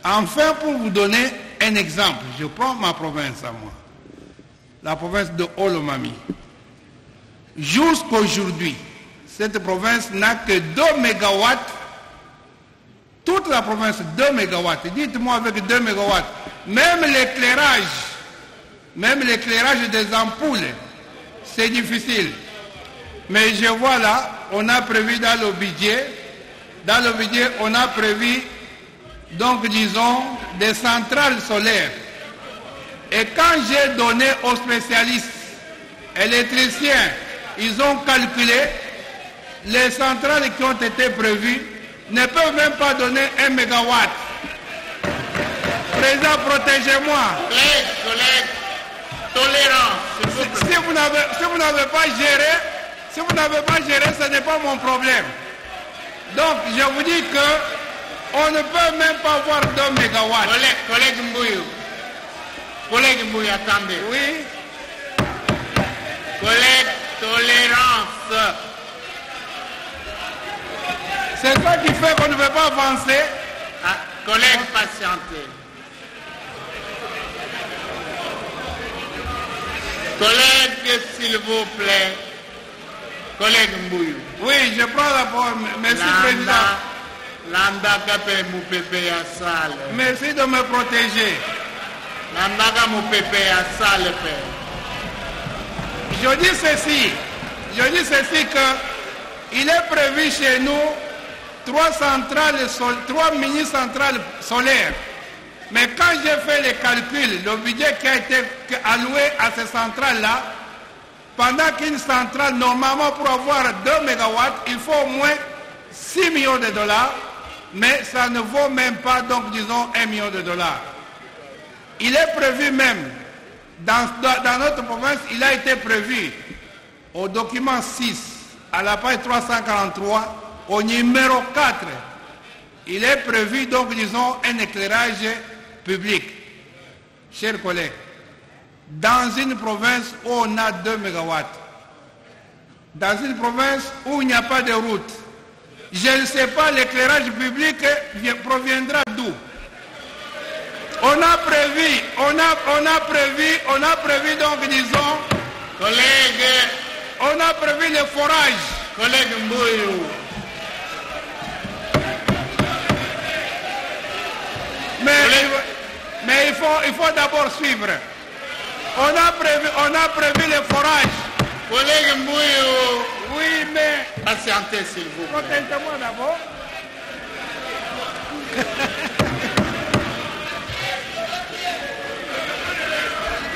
Enfin, pour vous donner un exemple, je prends ma province à moi, la province de Olomami. Jusqu'aujourd'hui, cette province n'a que 2 mégawatts. Toute la province, 2 mégawatts. Dites-moi avec 2 mégawatts. Même l'éclairage des ampoules, c'est difficile. Mais je vois là, on a prévu dans le budget, on a prévu, donc disons, des centrales solaires. Et quand j'ai donné aux spécialistes électriciens, ils ont calculé, les centrales qui ont été prévues ne peuvent même pas donner 1 mégawatt. Président, protégez-moi.
Collègue, tolérance.
Si vous n'avez pas géré, ce n'est pas mon problème. Donc, je vous dis que on ne peut même pas avoir 2 mégawatts.
Collègue Mbouy, attendez.
Oui.
Collègue, tolérance.
C'est ça qui fait qu'on ne veut pas avancer.
Ah, collègue, patientez. Collègue, s'il vous plaît. Collègue Mbouy.
Oui, je prends la parole. Merci, Président.
Landa kape moupepe ya sale.
Merci de me protéger.
Landa ka moupepe ya sale pe.
Je dis ceci que il est prévu chez nous 3 mini-centrales solaires. Mais quand j'ai fait les calculs, le budget qui a été alloué à ces centrales-là, pendant qu'une centrale, normalement, pour avoir 2 mégawatts, il faut au moins 6 millions de dollars, mais ça ne vaut même pas, donc disons, 1 million de dollars. Il est prévu même, dans notre province, il a été prévu au document 6, à la page 343, au numéro 4, il est prévu, donc disons, un éclairage public. Chers collègues, dans une province où on a 2 mégawatts, dans une province où il n'y a pas de route, je ne sais pas l'éclairage public proviendra d'où. On a prévu donc disons,
collègue,
on a prévu le forage.
Collègue Mbouy.
Mais il faut d'abord suivre. On a prévu le forage.
Collègue Mbouy.
Oui, mais...
Patientez, s'il vous plaît.
Contentez-moi d'abord.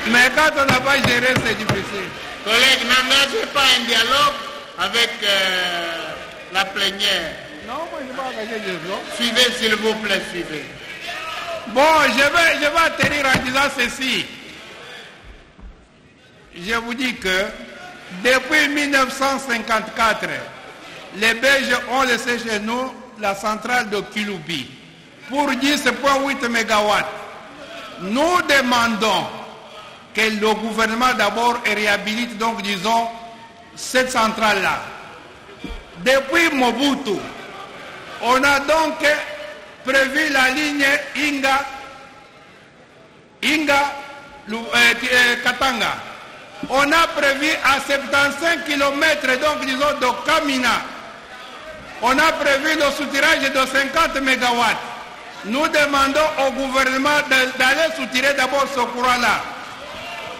Mais quand on n'a pas géré, c'est difficile.
Collègue, n'engagez pas un dialogue avec la plénière.
Non, moi je ne vais pas engager des dialogue.
Suivez, s'il vous plaît, suivez.
Bon, je vais atterrir en disant ceci. Je vous dis que depuis 1954, les Belges ont laissé chez nous la centrale de Kiloubi pour 10,8 MW. Nous demandons que le gouvernement d'abord réhabilite, donc disons, cette centrale-là. Depuis Mobutu, on a donc prévu la ligne Inga Katanga. On a prévu à 75 km, donc disons de Kamina, on a prévu le soutirage de 50 MW. Nous demandons au gouvernement d'aller soutirer d'abord ce courant-là.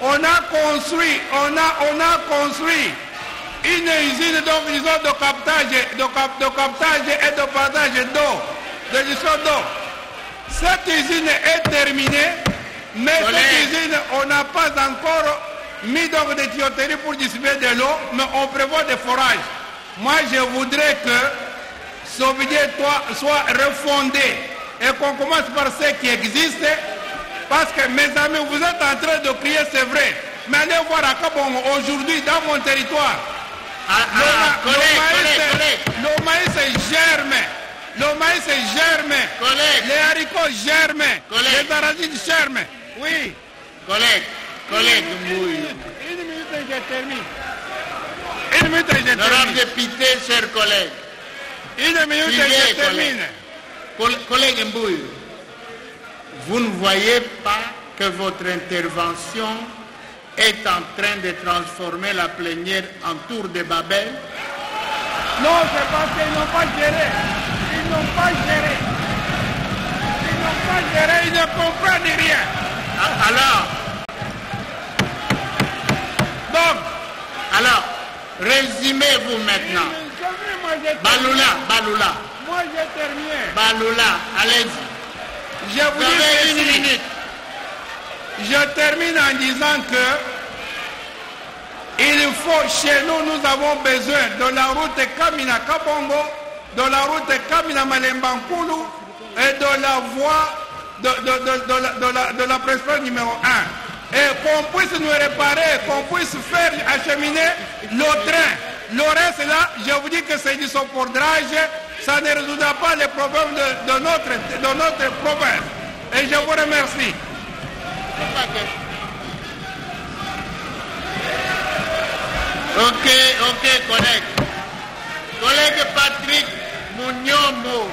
On a construit une usine donc, disons, de captage et de partage d'eau, de gestion d'eau. Cette usine est terminée, mais cette usine, on n'a pas encore mis donc des tuyauteries pour distribuer de l'eau, mais on prévoit des forages. Moi, je voudrais que ce budget soit refondé et qu'on commence par ce qui existe, parce que mes amis, vous êtes en train de crier, c'est vrai, mais allez voir à Kabongo aujourd'hui dans mon territoire. Le maïs germe. Le maïs germe. Les haricots germent. Les arachides germent. Oui.
Collègue Mouille.
Une minute et je termine.
L'honorable député, chers collègues.
Une minute et je termine.
Collègue Mbouille, vous ne voyez pas que votre intervention est en train de transformer la plénière en tour de Babel?
Non, c'est parce qu'ils n'ont pas géré. Ils ne comprennent rien.
Alors, résumez-vous maintenant. Baloula.
Moi, j'ai terminé.
Baloula, allez-y.
Je vous dis une minute. Je termine en disant que il faut, chez nous, nous avons besoin de la route Kamina Kabongo, de la route Kamina Malembankulu et de la voie de la pression numéro 1. Et qu'on puisse nous réparer, qu'on puisse faire acheminer le train. Le reste là, je vous dis que c'est du saupoudrage, ça ne résoudra pas les problèmes de notre province. Et je vous remercie.
Ok, collègue. Collègue Patrick Mouniomo.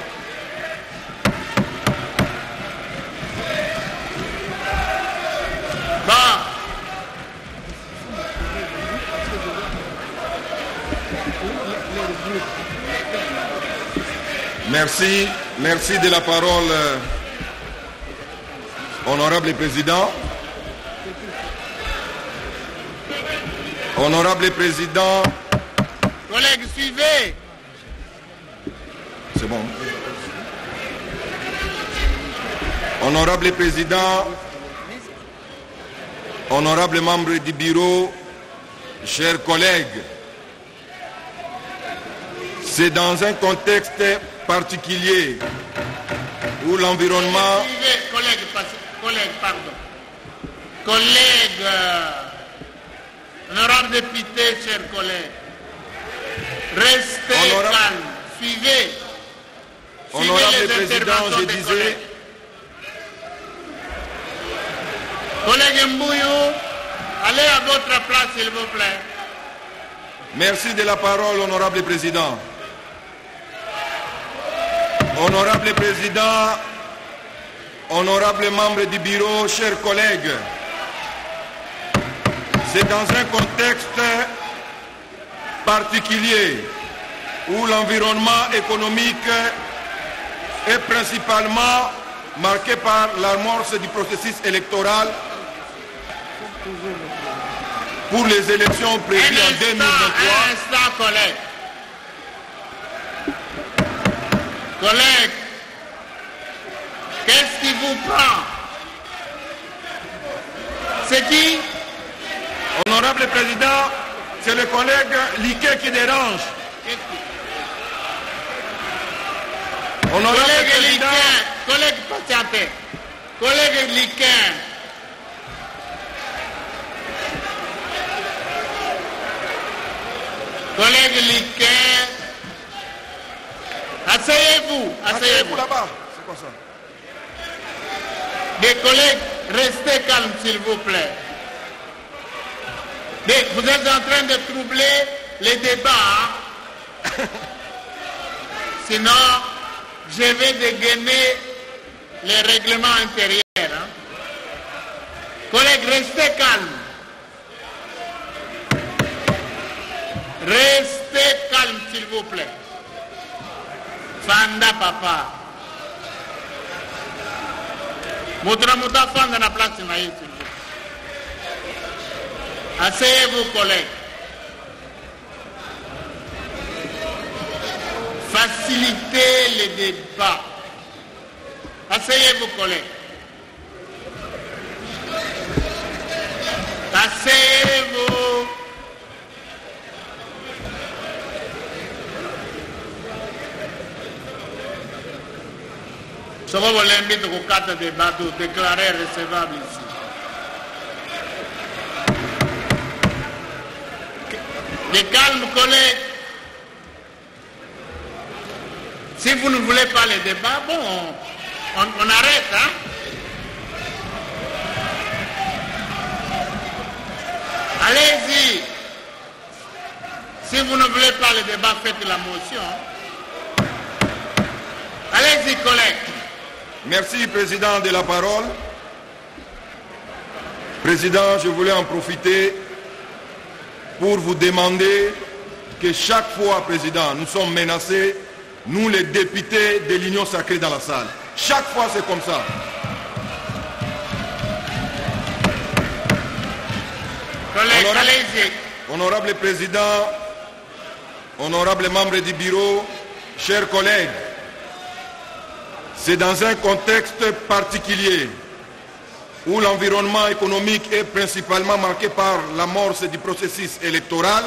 Bon.
Merci de la parole, honorable président. Honorable président.
Collègues, suivez.
C'est bon. Honorable président, honorable membre du bureau, chers collègues, c'est dans un contexte particulier où l'environnement...
Collègues, honorable député, chers collègues, restez calme, suivez.
Honorable président, je disais...
Collègue Mbouyou, allez à votre place, s'il vous plaît.
Merci de la parole, honorable président. Honorable président, honorable membre du bureau, chers collègues, c'est dans un contexte particulier où l'environnement économique est principalement marqué par l'amorce du processus électoral pour les élections prévues en 2023.
Un instant, collègue. Collègue, qu'est-ce qui vous prend? C'est qui?
Honorable président, c'est le collègue Liquet qui dérange. Honorable
collègue
président,
Liquet, collègue patienté. Collègue Liquet. Collègue Liquet. Asseyez-vous, asseyez-vous.
là-bas. C'est quoi ça?
Mes collègues, restez calmes s'il vous plaît. Mais vous êtes en train de troubler les débats. Hein? Sinon, je vais dégainer les règlements intérieurs. Hein? Collègues, restez calmes. Restez calme, s'il vous plaît. Fanda papa. Mutra fanda na place na s'il vous plaît. Asseyez-vous, collègues. Facilitez les débats. Asseyez-vous, collègues. Asseyez-vous. Je vous l'invite au cadre de débat déclaré recevable ici. De calme, collègues. Si vous ne voulez pas les débats, bon, on arrête, hein. Allez-y. Si vous ne voulez pas les débats, faites la motion. Allez-y, collègues.
Merci, Président, de la parole. Président, je voulais en profiter pour vous demander que chaque fois, Président, nous sommes menacés, nous les députés de l'Union sacrée dans la salle. Chaque fois, c'est comme ça. Honorable Président, honorables membres du bureau, chers collègues, c'est dans un contexte particulier où l'environnement économique est principalement marqué par l'amorce du processus électoral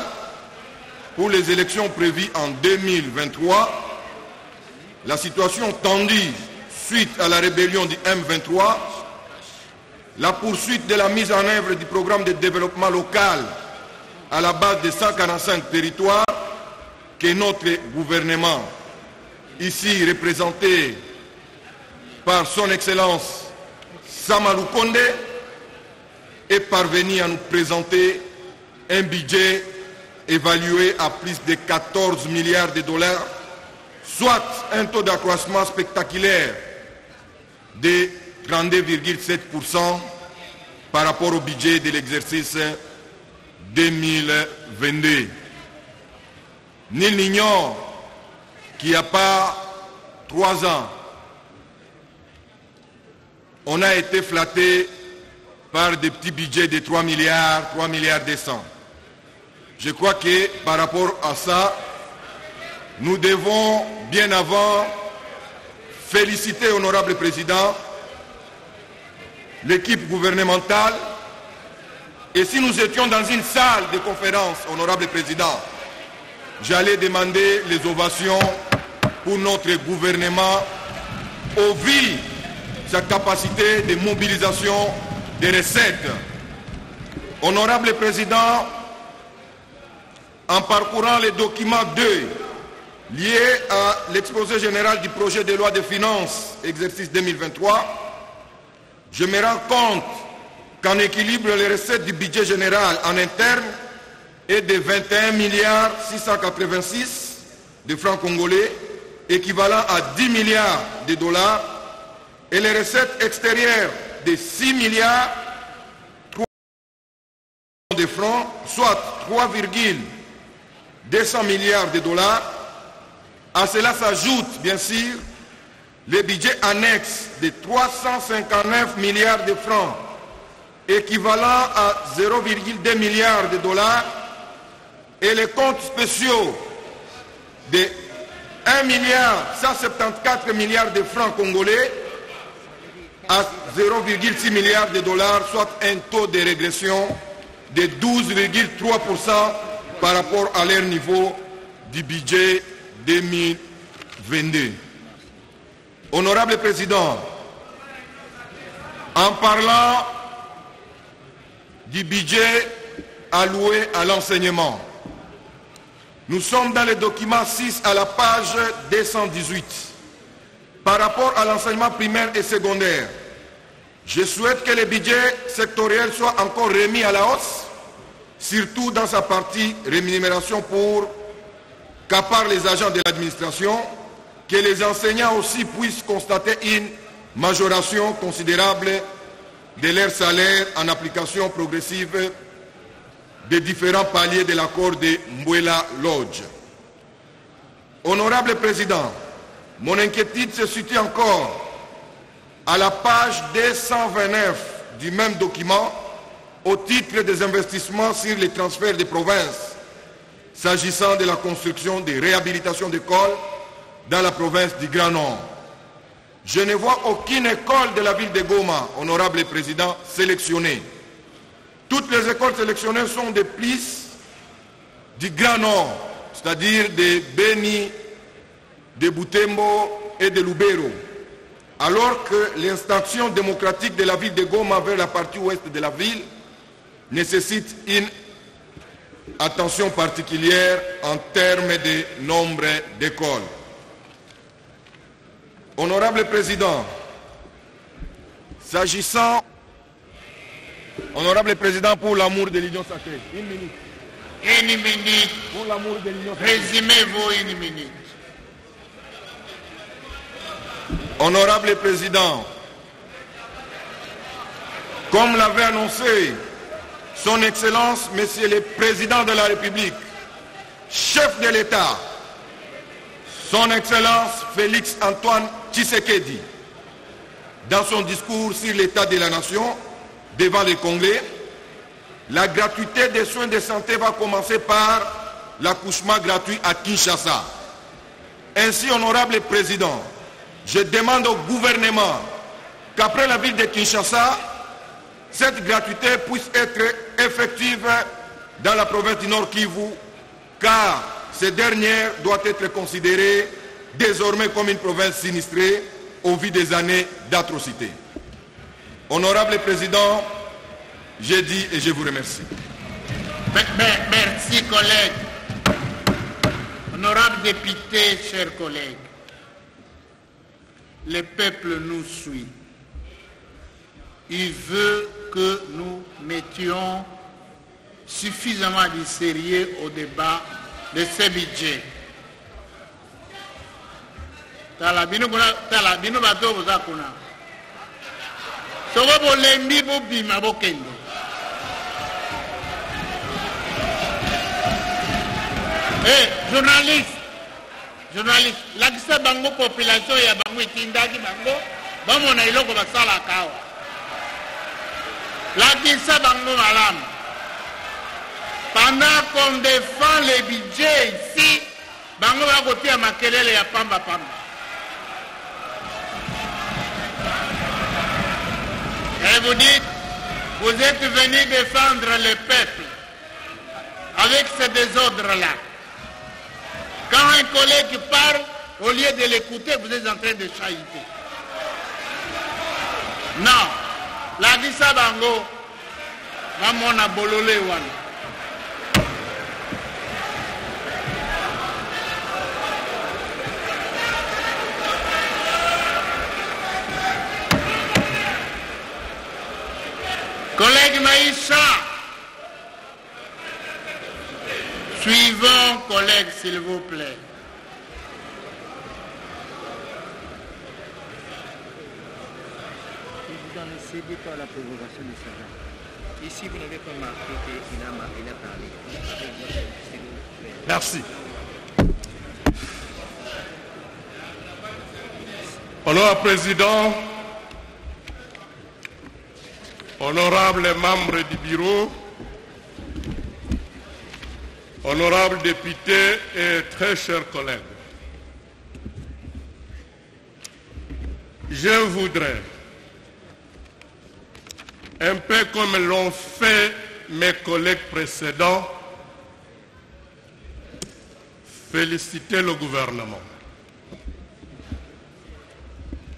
pour les élections prévues en 2023, la situation tendue suite à la rébellion du M23, la poursuite de la mise en œuvre du programme de développement local à la base de 145 territoires que notre gouvernement, ici représenté par son Excellence Samalou Konde, est parvenu à nous présenter un budget évalué à plus de 14 milliards de dollars, soit un taux d'accroissement spectaculaire de 32,7% par rapport au budget de l'exercice 2022. Nul n'ignore qu'il n'y a pas 3 ans, on a été flatté par des petits budgets de 3 milliards 200. Je crois que par rapport à ça, nous devons bien avant féliciter, honorable Président, l'équipe gouvernementale. Et si nous étions dans une salle de conférence, honorable Président, j'allais demander les ovations pour notre gouvernement au vu de sa capacité de mobilisation des recettes. Honorable Président, en parcourant les documents 2 liés à l'exposé général du projet de loi de finances, exercice 2023, je me rends compte qu'en équilibre, les recettes du budget général en interne est de 21 milliards 686 de francs congolais, équivalent à 10 milliards de dollars, et les recettes extérieures de 6 milliards 3 de francs, soit 3,200 milliards de dollars. À cela s'ajoute, bien sûr, le budget annexe de 359 milliards de francs, équivalent à 0,2 milliards de dollars, et les comptes spéciaux de 1 milliard 174 milliards de francs congolais à 0,6 milliards de dollars, soit un taux de régression de 12,3% par rapport à leur niveau du budget 2022. Honorable Président, en parlant du budget alloué à l'enseignement, nous sommes dans le document 6 à la page 218. Par rapport à l'enseignement primaire et secondaire, je souhaite que le budget sectoriel soit encore remis à la hausse, surtout dans sa partie rémunération pour qu'à part les agents de l'administration, que les enseignants aussi puissent constater une majoration considérable de leur salaire en application progressive
des différents paliers de l'accord de Mbuela Lodge. Honorable Président, mon inquiétude se situe encore à la page 229 du même document au titre des investissements sur les transferts des provinces s'agissant de la construction des réhabilitations d'écoles dans la province du Grand Nord. Je ne vois aucune école de la ville de Goma, honorable Président, sélectionnée. Toutes les écoles sélectionnées sont des plis du Grand Nord, c'est-à-dire de Beni, de Butembo et de Lubero, alors que l'extension démocratique de la ville de Goma vers la partie ouest de la ville nécessite une attention particulière en termes de nombre d'écoles. Honorable Président, s'agissant, Honorable Président, pour l'amour de l'Union sacrée, une minute.
Une minute.
Pour l'amour de l'Union sacrée.
Résumez-vous une minute.
Honorable Président, comme l'avait annoncé Son Excellence, Monsieur le Président de la République, chef de l'État, Son Excellence Félix Antoine Tshisekedi, dans son discours sur l'état de la nation devant le Congrès, la gratuité des soins de santé va commencer par l'accouchement gratuit à Kinshasa. Ainsi, honorable Président, je demande au gouvernement qu'après la ville de Kinshasa, cette gratuité puisse être effective dans la province du Nord Kivu, car cette dernière doit être considérée désormais comme une province sinistrée au vu des années d'atrocité. Honorable Président, j'ai dit et je vous remercie.
Merci, collègues. Honorable député, chers collègues, le peuple nous suit. Il veut que nous mettions suffisamment de sérieux au débat de ce budget. Talabino bato bozakuna. Soko bolembi bobima bokendo. Journaliste, lakisa bango population ya bango itindaki bango, bamona iloko basala kawa. Lakisa bango malamu. Pendant qu'on défend les budgets ici, bango va côté à makelele ya pamba pamba. Et vous dites, vous êtes venus défendre le peuple avec ce désordre-là. Quand un collègue parle, au lieu de l'écouter, vous êtes en train de chahuter. Non. La Dissa Bango, Mamona Bolole Wana. Collègue Maïcha, suivons, collègue, s'il vous plaît.
Président, ne cédez pas à la provocation du sergent. Ici, vous n'avez pas marqué qu'il a parlé.
Merci. Honorable Président, honorables membres du bureau, honorables députés et très chers collègues, je voudrais, un peu comme l'ont fait mes collègues précédents, féliciter le gouvernement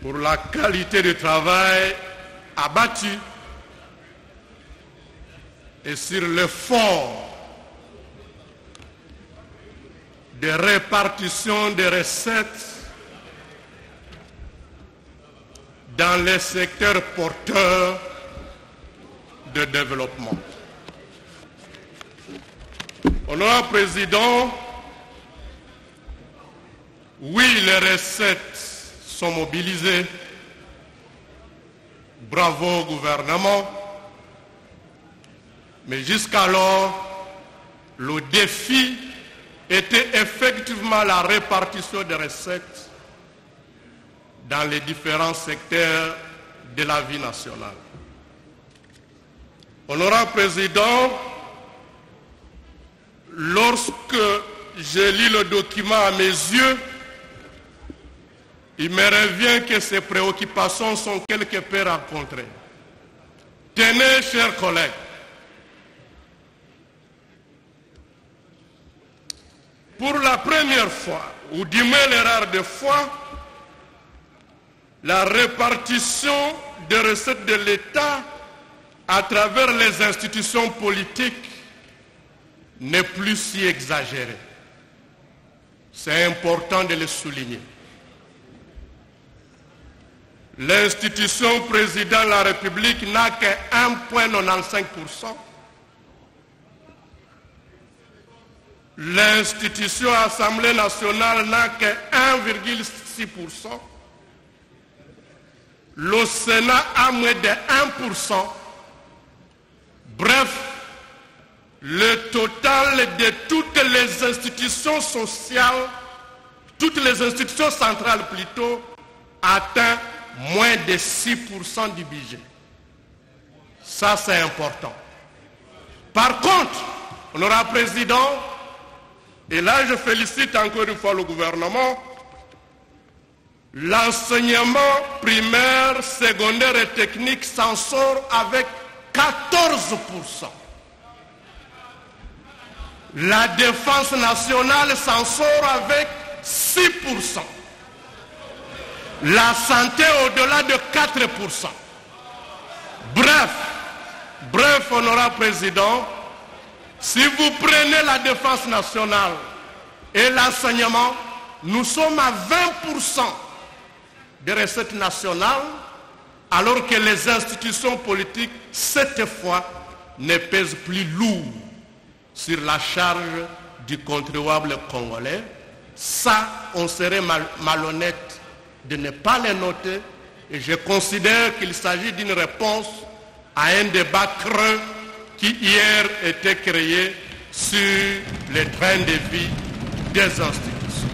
pour la qualité du travail abattu et sur l'effort de répartition des recettes dans les secteurs porteurs de développement. Honorable Président, oui, les recettes sont mobilisées. Bravo au gouvernement. Mais jusqu'alors, le défi était effectivement la répartition des recettes dans les différents secteurs de la vie nationale. Honorable Président, lorsque je lis le document à mes yeux, il me revient que ces préoccupations sont quelque peu rencontrées. Tenez, chers collègues, pour la première fois, ou du moins les rares de fois, la répartition des recettes de l'État à travers les institutions politiques n'est plus si exagérée. C'est important de le souligner. L'institution président de la République n'a que 1,95%. L'institution Assemblée nationale n'a que 1,6%. Le Sénat a moins de 1%. Bref, le total de toutes les institutions sociales, toutes les institutions centrales plutôt, atteint moins de 6% du budget. Ça, c'est important. Par contre, honorable Président, et là je félicite encore une fois le gouvernement, l'enseignement primaire, secondaire et technique s'en sort avec 14%. La défense nationale s'en sort avec 6%. La santé au-delà de 4%. Bref, honorable Président, si vous prenez la défense nationale et l'enseignement, nous sommes à 20% des recettes nationales, alors que les institutions politiques, cette fois, ne pèsent plus lourd sur la charge du contribuable congolais. Ça, on serait malhonnête de ne pas les noter, et je considère qu'il s'agit d'une réponse à un débat creux qui hier était créé sur les trains de vie des institutions.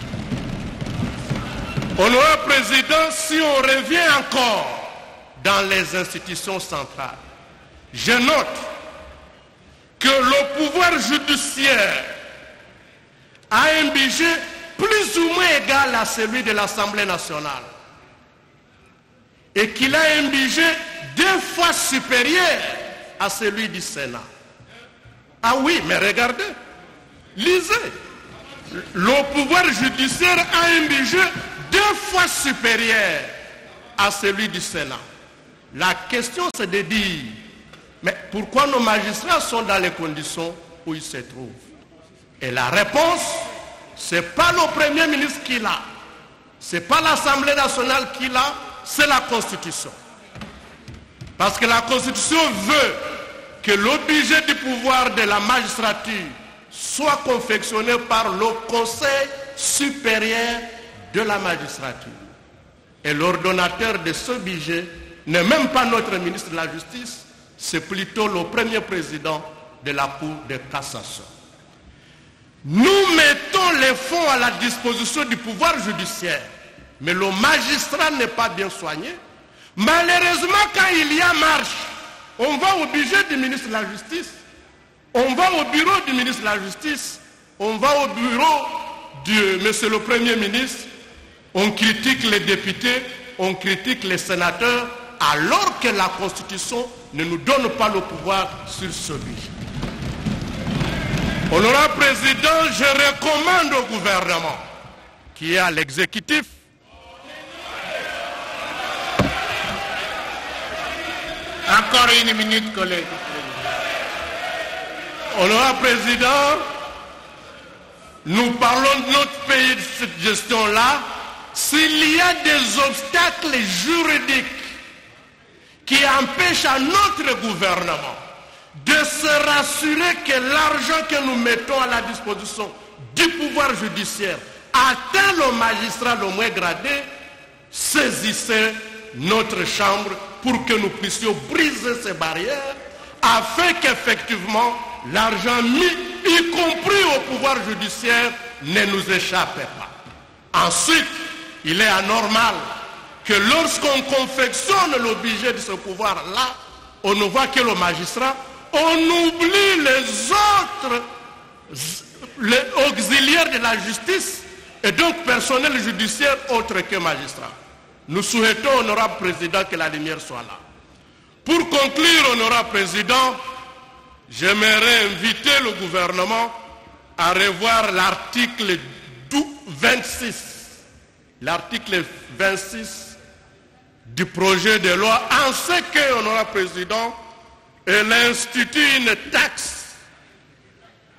Honorable Président, si on revient encore dans les institutions centrales, je note que le pouvoir judiciaire a un budget plus ou moins égal à celui de l'Assemblée nationale et qu'il a un budget 2 fois supérieur à celui du Sénat. Ah oui, mais regardez, lisez. Le pouvoir judiciaire a un budget 2 fois supérieur à celui du Sénat. La question c'est de dire, mais pourquoi nos magistrats sont dans les conditions où ils se trouvent? Et la réponse, ce n'est pas le Premier ministre qui l'a, ce n'est pas l'Assemblée nationale qui l'a, c'est la Constitution. Parce que la Constitution veut que le budget du pouvoir de la magistrature soit confectionné par le Conseil supérieur de la magistrature. Et l'ordonnateur de ce budget n'est même pas notre ministre de la Justice, c'est plutôt le premier président de la Cour de cassation. Nous mettons les fonds à la disposition du pouvoir judiciaire, mais le magistrat n'est pas bien soigné. Malheureusement, quand il y a marche, on va au budget du ministre de la Justice, on va au bureau du ministre de la Justice, on va au bureau de monsieur le Premier ministre, on critique les députés, on critique les sénateurs, alors que la Constitution ne nous donne pas le pouvoir sur ce budget. Honorable Président, je recommande au gouvernement, qui est à l'exécutif,
encore une minute, collègue.
Honorable Président, nous parlons de notre pays de cette gestion-là. S'il y a des obstacles juridiques qui empêchent à notre gouvernement de se rassurer que l'argent que nous mettons à la disposition du pouvoir judiciaire atteint le magistrat le moins gradé, saisissez notre chambre pour que nous puissions briser ces barrières afin qu'effectivement l'argent mis
y compris au pouvoir judiciaire, ne nous échappe pas. Ensuite, il est anormal que lorsqu'on confectionne le budget de ce pouvoir-là, on ne voit que le magistrat, on oublie les autres les auxiliaires de la justice et donc personnel judiciaire autre que magistrat. Nous souhaitons, honorable président, que la lumière soit là. Pour conclure, honorable président, j'aimerais inviter le gouvernement à revoir l'article 26. L'article 26 du projet de loi, en ce que, honorable président, elle institue une taxe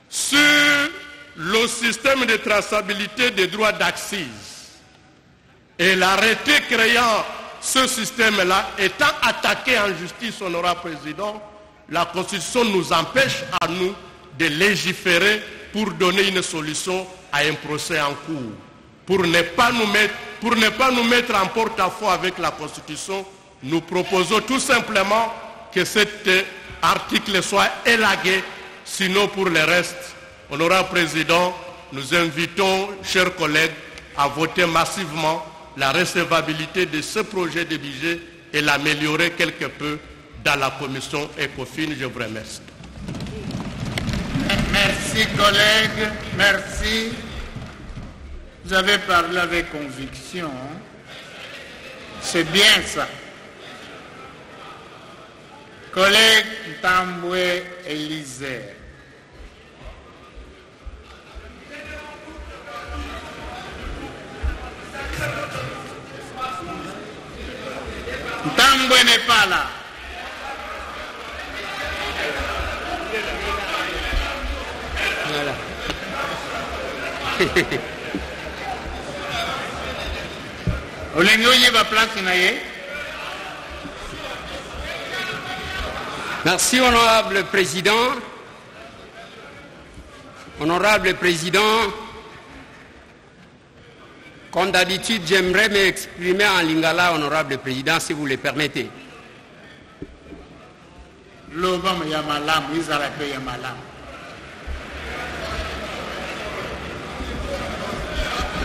sur le système de traçabilité des droits d'accise. Et l'arrêté créant ce système-là étant attaqué en justice, honorable président, la Constitution nous empêche à nous de légiférer pour donner une solution à un procès en cours. Pour ne pas nous mettre en porte-à-faux avec la Constitution, nous proposons tout simplement que cet article soit élagué, sinon pour le reste. Honorable président, nous invitons, chers collègues, à voter massivement la recevabilité de ce projet de budget et l'améliorer quelque peu dans la commission ECOFIN. Je vous remercie.
Merci collègues, merci. Vous avez parlé avec conviction. Hein? C'est bien ça. Collègue Tamboué Élisée. Tamboué n'est pas là.
Voilà. Merci, honorable président. Honorable président, comme d'habitude, j'aimerais m'exprimer en lingala, honorable président, si vous le permettez.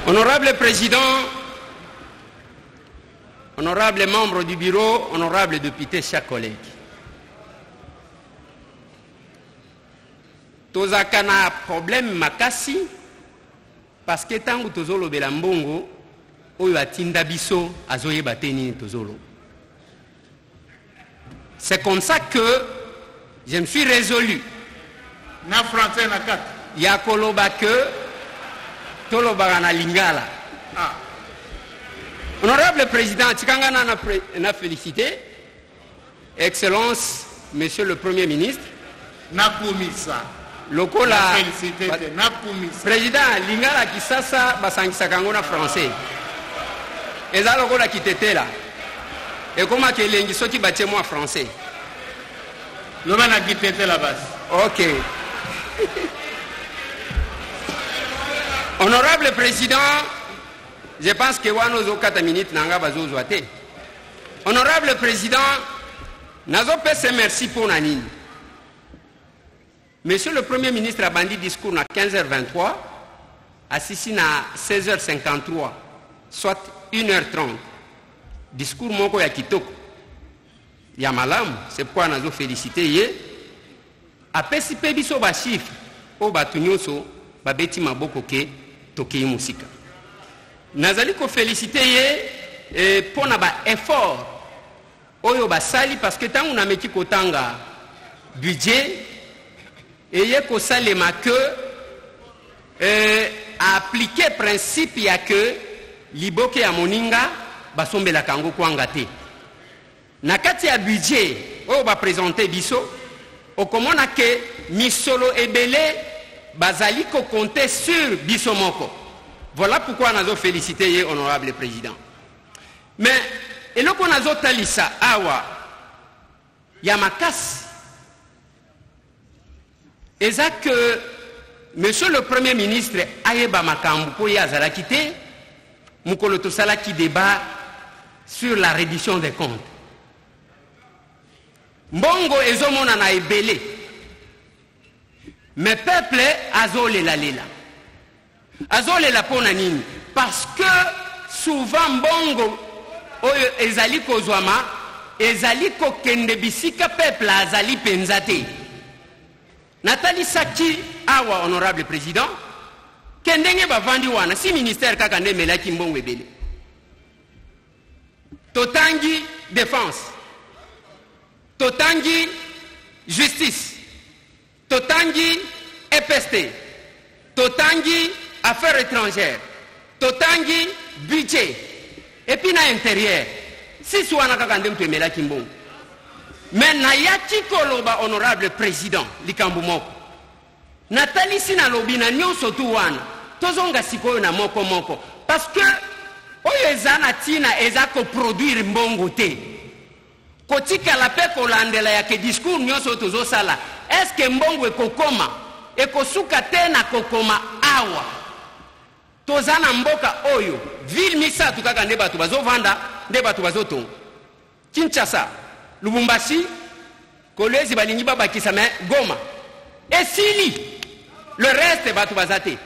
Honorable président, honorable membre du bureau, honorable député, chers collègues. Tozaka na problème makasi parce que tangu tozolo belambongo oyo atinda biso azoyeba te nini tozolo. C'est comme ça que je me suis résolu.
Na français na kat.
Ya koloba que toloba na lingala.
Ah.
Honorable président, tikanga na félicité. Excellence, monsieur le Premier ministre.
Na komisa.
Lokola
président
lingala kisasa basangisa kango na français. Eza lokola kitete là. Et comment que lengi soki batie moi français.
Loba na kitete la base.
OK. Honorable président, je pense que wano zo 4 minutes nanga bazo zoate. Honorable président, nazo pese merci pour nanini. Monsieur le Premier ministre a bandi discours à 15h23, assis à 16h53, soit 1h30. Discours moko ya kitoko. Ya malamu, c'est pourquoi nous félicité ye. Apesi pe biso ba chiffre, o batu nyonso ba beti maboko ke tokei musika. Nazali ko félicité ye pona ba effort oyo ba sali parce que tangu na meki kotanga budget et il y a que appliquer principe il y a que liboke ya moninga basombe la kango kwangate na kati ya budget o ba présenter biso o komona ke misolo ebele bazali ko compter sur biso moko. Voilà pourquoi nazo féliciter ye honorable président. Mais eloko nazo talisa awa ya makasi et ça que monsieur le Premier ministre ayeba makambu po ya zalakite mukolo tosala ki débat sur la reddition des comptes. Mbongo ezomona na ebele mais peuple azolela lela. Azolela pona nini? Parce que souvent mbongo oyo ezali kozwama ezali kokende bisika peuple azali penzate. Nathalie Saki awa honorable président kendenge bavandi wana si ministère kaka nde melaki mbongo ebele. Totangi défense, totangi justice, totangi EPST, totangi affaires étrangères, totangi budget, et puis na intérieur. Si souana kaka nde mtemela kimbongo. Mais na yaki koloba honorable président likambu moko. Nathalie sina lobi na nyonso tu wana. Tozonga sikoyo na moko moko. Parce que oyo ezana tina ezako produire mbongo te. Kotika la pe kolandela ya ke discours nyonso tozo sala. Est-ce que mbongo ekokoma ekosuka tena kokoma awa? Tozana mboka oyo ville misatu kaka nde batu bazovanda nde batu bazotonga. Kinshasa, Lubumbashi, Kolwezi balingi babakisa me Goma. Et Sili, le reste batu bazate.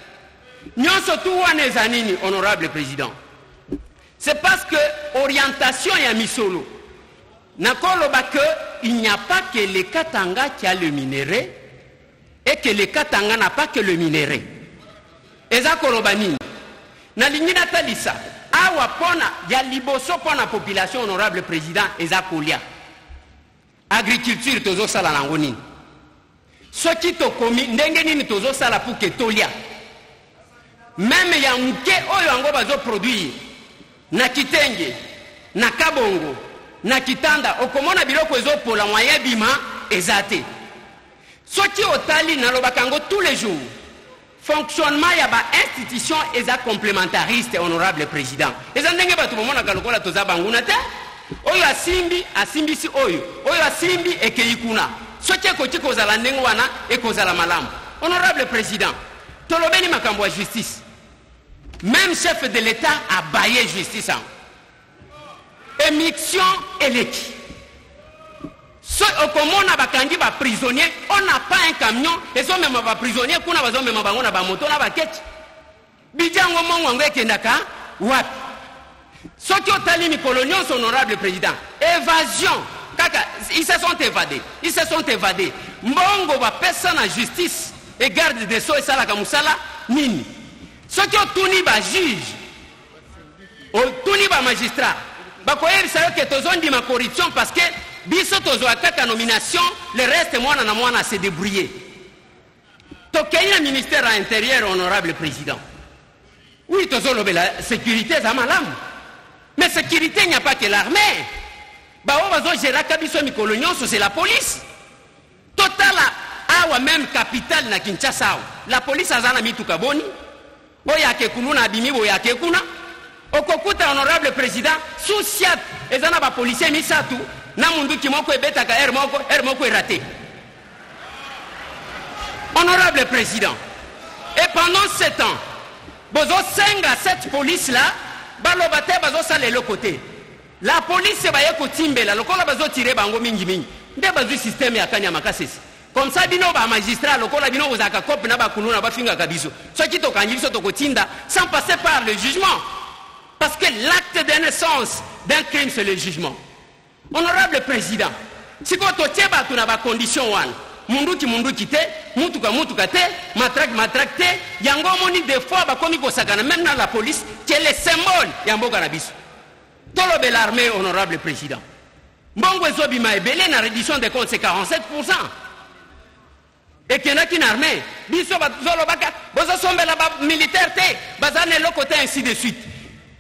Nyonso tu wana ezanini honorable président. C'est parce que orientation ya misolo. Nakoloba que il n'y a pas que le Katanga qui a le minerai et que le Katanga n'a pas que le minerai. Eza koloba nini? Nalingi natalisa awa pona ya liboso pona population honorable président eza kolia. Agriculture tozo sala nango nini? Soki tokomi ndenge nini tozo sala pour que tolia. Même ya muke oyo yango bazo produire na Kitenge, na Kabongo, na Kitanda okomona biloko ezopola moyen bima ezate. Soki otali na lobakango tous les jours. Fonctionnement ya ba institution eza complémentariste honorable président. Eza ndenge batu bomona kalokola toza banguna te. Oyo asimbi si oyo asimbi ekeikuna. Soki ekoti kozala ndenge wana ekozala malamu. Honorable président, tolobeni makambo ya justice. Même chef de l'État a baillé justice. Émission éleki. So okomona bakangi ba prisonnier, on n'a pas un camion, et so même ba prisonnier kuna bazo même bango na ba moto na ba keti. Bijango mongo ngeke ndaka wapi. Soki otali mikolo nyonso honorable président, évasion kaka ils se sont évadés. Mbongo ba pesa na justice et garde des sceaux et sala kamusala nini. Soki otuni ba juge, otuni ba magistrat, ba koyebisa que tozondi ma corruption parce que biso tozo ataka nomination, le reste mwana na mwana se débrouiller. Tokenya ministère à l'intérieur honorable président. Oui, tozo la sécurité za malamu. Mais sécurité, il n'y a pas que l'armée. Bah on va gérer kabiso mikolo nyonso c'est la police. Total awa même capitale na Kinshasa. La police azana mituka boni. Boya ke kununa abimi boya ke kuna. Okokuta honorable président souciat ezana ba policier misatu. Na mundu kimoko ebetaka air moko raté. Honorable président, et pendant 7 ans, bozo senga cette police là, balobate bazo sale le côté. La police baye ko timbela, lokola bazo tirer bango mingi. Nde bazo système ya kanya makasesi. Comme ça bino ba magistrat lokola bino ozaka cop na ba kuluna ba finga kabiso. Soki to kanjiliso to kotinda sans passer par le jugement. Parce que l'acte de naissance d'un crime c'est le jugement. Honorable président, si vous avez des conditions, mundu ki te, mutuka te, matraque te, yango moni des fois bakomi kosakana même dans la police qui est le symbole yambo cannabis. Tolobe l'armée honorable président. Mbongo ezobima ebele na réduction des comptes c'est 47%. Et qu'il y a une armée, biso bazolo baka, bozo sombela ba militaire te, bazane le côté ainsi de suite.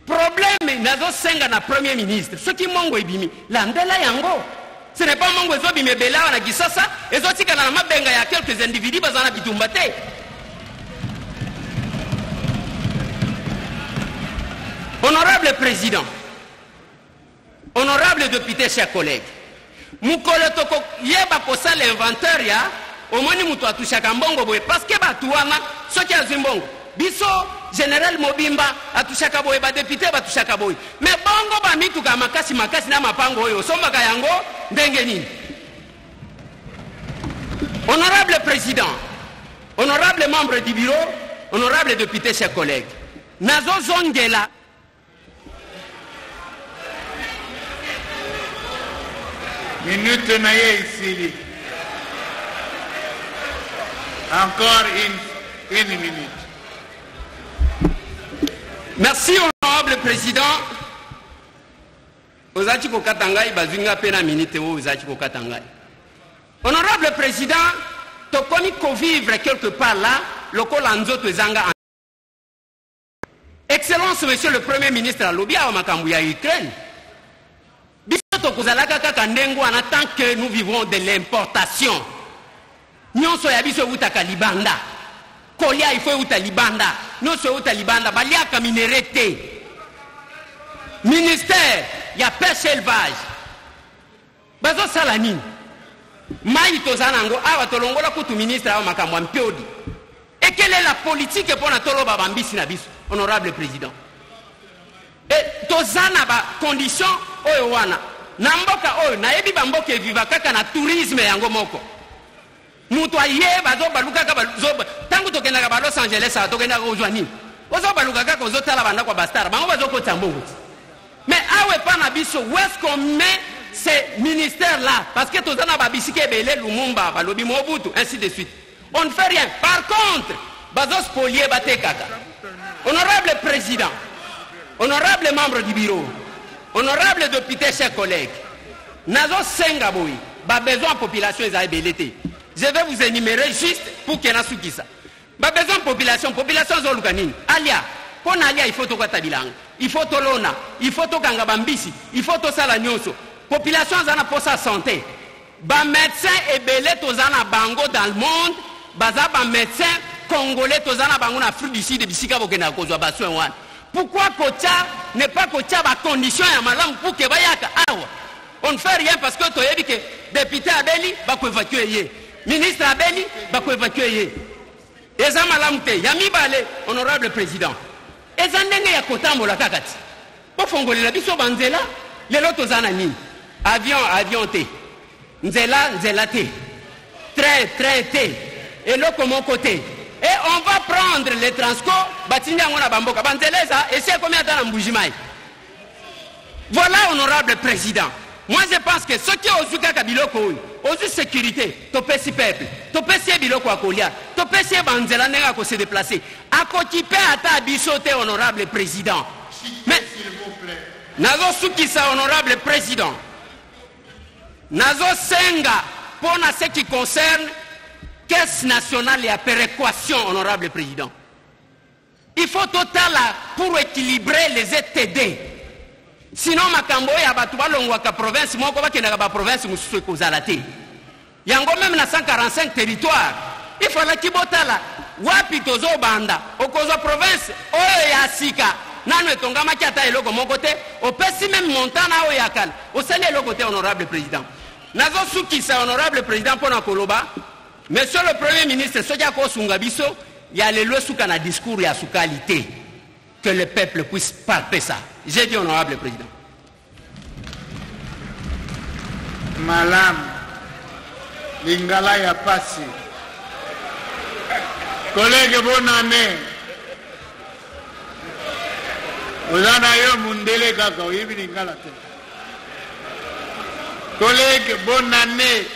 Problème nazo senga na premier ministre. Ce qui mongo ebimi, landela yango. Ce n'est pas mongo ezobimi bela na gisasa, ezotika na mabenga ya quelques individus bazana bitumba te. Honorable président, honorable député, chers collègues, mukolo toko yeba kosa l'inventeur ya omoni mutu atushaka mbongo boye parce que batuwana soki azimbongo biso général Mobimba atushaka boye ba député batushaka boye mais bongo ba mituka makasi na mapango oyo sombaka yango ndenge nini. Honorable président, honorable membre du bureau, honorable député, chers collègues, nazo zongela
minute naye ici. Encore une minute.
Merci, honorable président. Ozachiko Katangai, Bazinga Pena Minute, Ozachiko Katangai. Honorable président, tu connais qu'on vivre quelque part là, le Kolanzo Tezanga. Excellence, monsieur le Premier ministre, à l'Obia, au Makambouya, Ukraine. Bisoto Kozalaka Kakandengo, en tant que nous vivons de l'importation. Nyonso ya biso utaka libanda. Kolia il faut uta libanda. Nyonso uta libanda. Baliaka minerete. Ministère, il y a pêche élevage. Bazo salani. Mai tozanango awa tolongola kutu ministre awa makambo ampiodi. Et quelle est la politique pour na tolo babambisi na biso, honorable président? Et tozana ba condition oyo wana. Na mboka oyo na yebi ba mboka viva kaka na tourisme yango moko. Mutu aye bazo baluka ka bazo tangu tokenda ka Los Angeles a tokenda ko ozwani. Ozo baluka ka ko zotala banda kwa bastara. Bango bazo ko tambongo. Mais awe pa na biso où est-ce qu'on met ces ministères là parce que tozana ba bisike belé Lumumba balobi Mobutu ainsi de suite. On ne fait rien. Par contre, bazo spolier batekaka. Honorable président, honorable membre du bureau, honorable député, chers collègues, nazo senga boy, ba besoin population ezali belete. Je vais vous énumérer juste pour qu'il y ait un ça. Ba besoin population zolukanini. Alia, pour alia il faut to kwatabilang, il faut to lona, il faut to kanga bambisi, il faut to sala nyonso. Population zana pour sa santé. Ba médecin et belé to zana bango dans le monde, baza ba médecin congolais to zana bango na Afrique du Sud bisika bokena kozwa ba soin wana. Pourquoi Kocha n'est pas Kocha ba condition ya malamu pour que bayaka awa? On ne fait rien parce que to yebi que député Abeli ba ko évacuer yé. Ministre Abeli ba ko évacuer yé. Eza malamu te yami balé honorable président. Eza ndenge ya kotambola kakati. Po fongolela biso banzela lelo to zana nini? Avion te. Nzela te. Train te. Et l'autre mon côté. Et on va prendre les transports, bâtiment on a bamboka, banzeleza, et c'est combien de temps en Mbujimai. Voilà, honorable président. Moi je pense que ce qui est au Zuka Kabiloko, aux sécurité, topesi peuple, topesi biloko akolia, topesi banzela nenga ko se déplacer. À kotipe ata bisote, honorable président. Mais, nazo sukisa, honorable président. Nazo senga, pour ce qui concerne Caisse nationale et à péréquation, honorable président. Il faut total pour équilibrer les ETD. Sinon, Makambo ya batuba longwaka province, moi ko bakena ba province mususu ko zalate. Yango même na 145 territoires. Il faut la kibotala wapi tozo banda, okozo province oyo ya sika. Nano etonga makiata eloko mon côté, au pesi même montana o yakal. Au sele le côté honorable président. Nazo suki sa honorable président pona koloba. Monsieur le Premier ministre, il y a les lois sous un discours et à sous qualité. Que le peuple puisse parler ça. J'ai dit honorable président.
Malam, Lingala ya passé. Collègue, bonne année. Ozana yo mundele kaka, oyebi Lingala te. Collègue, bonne année.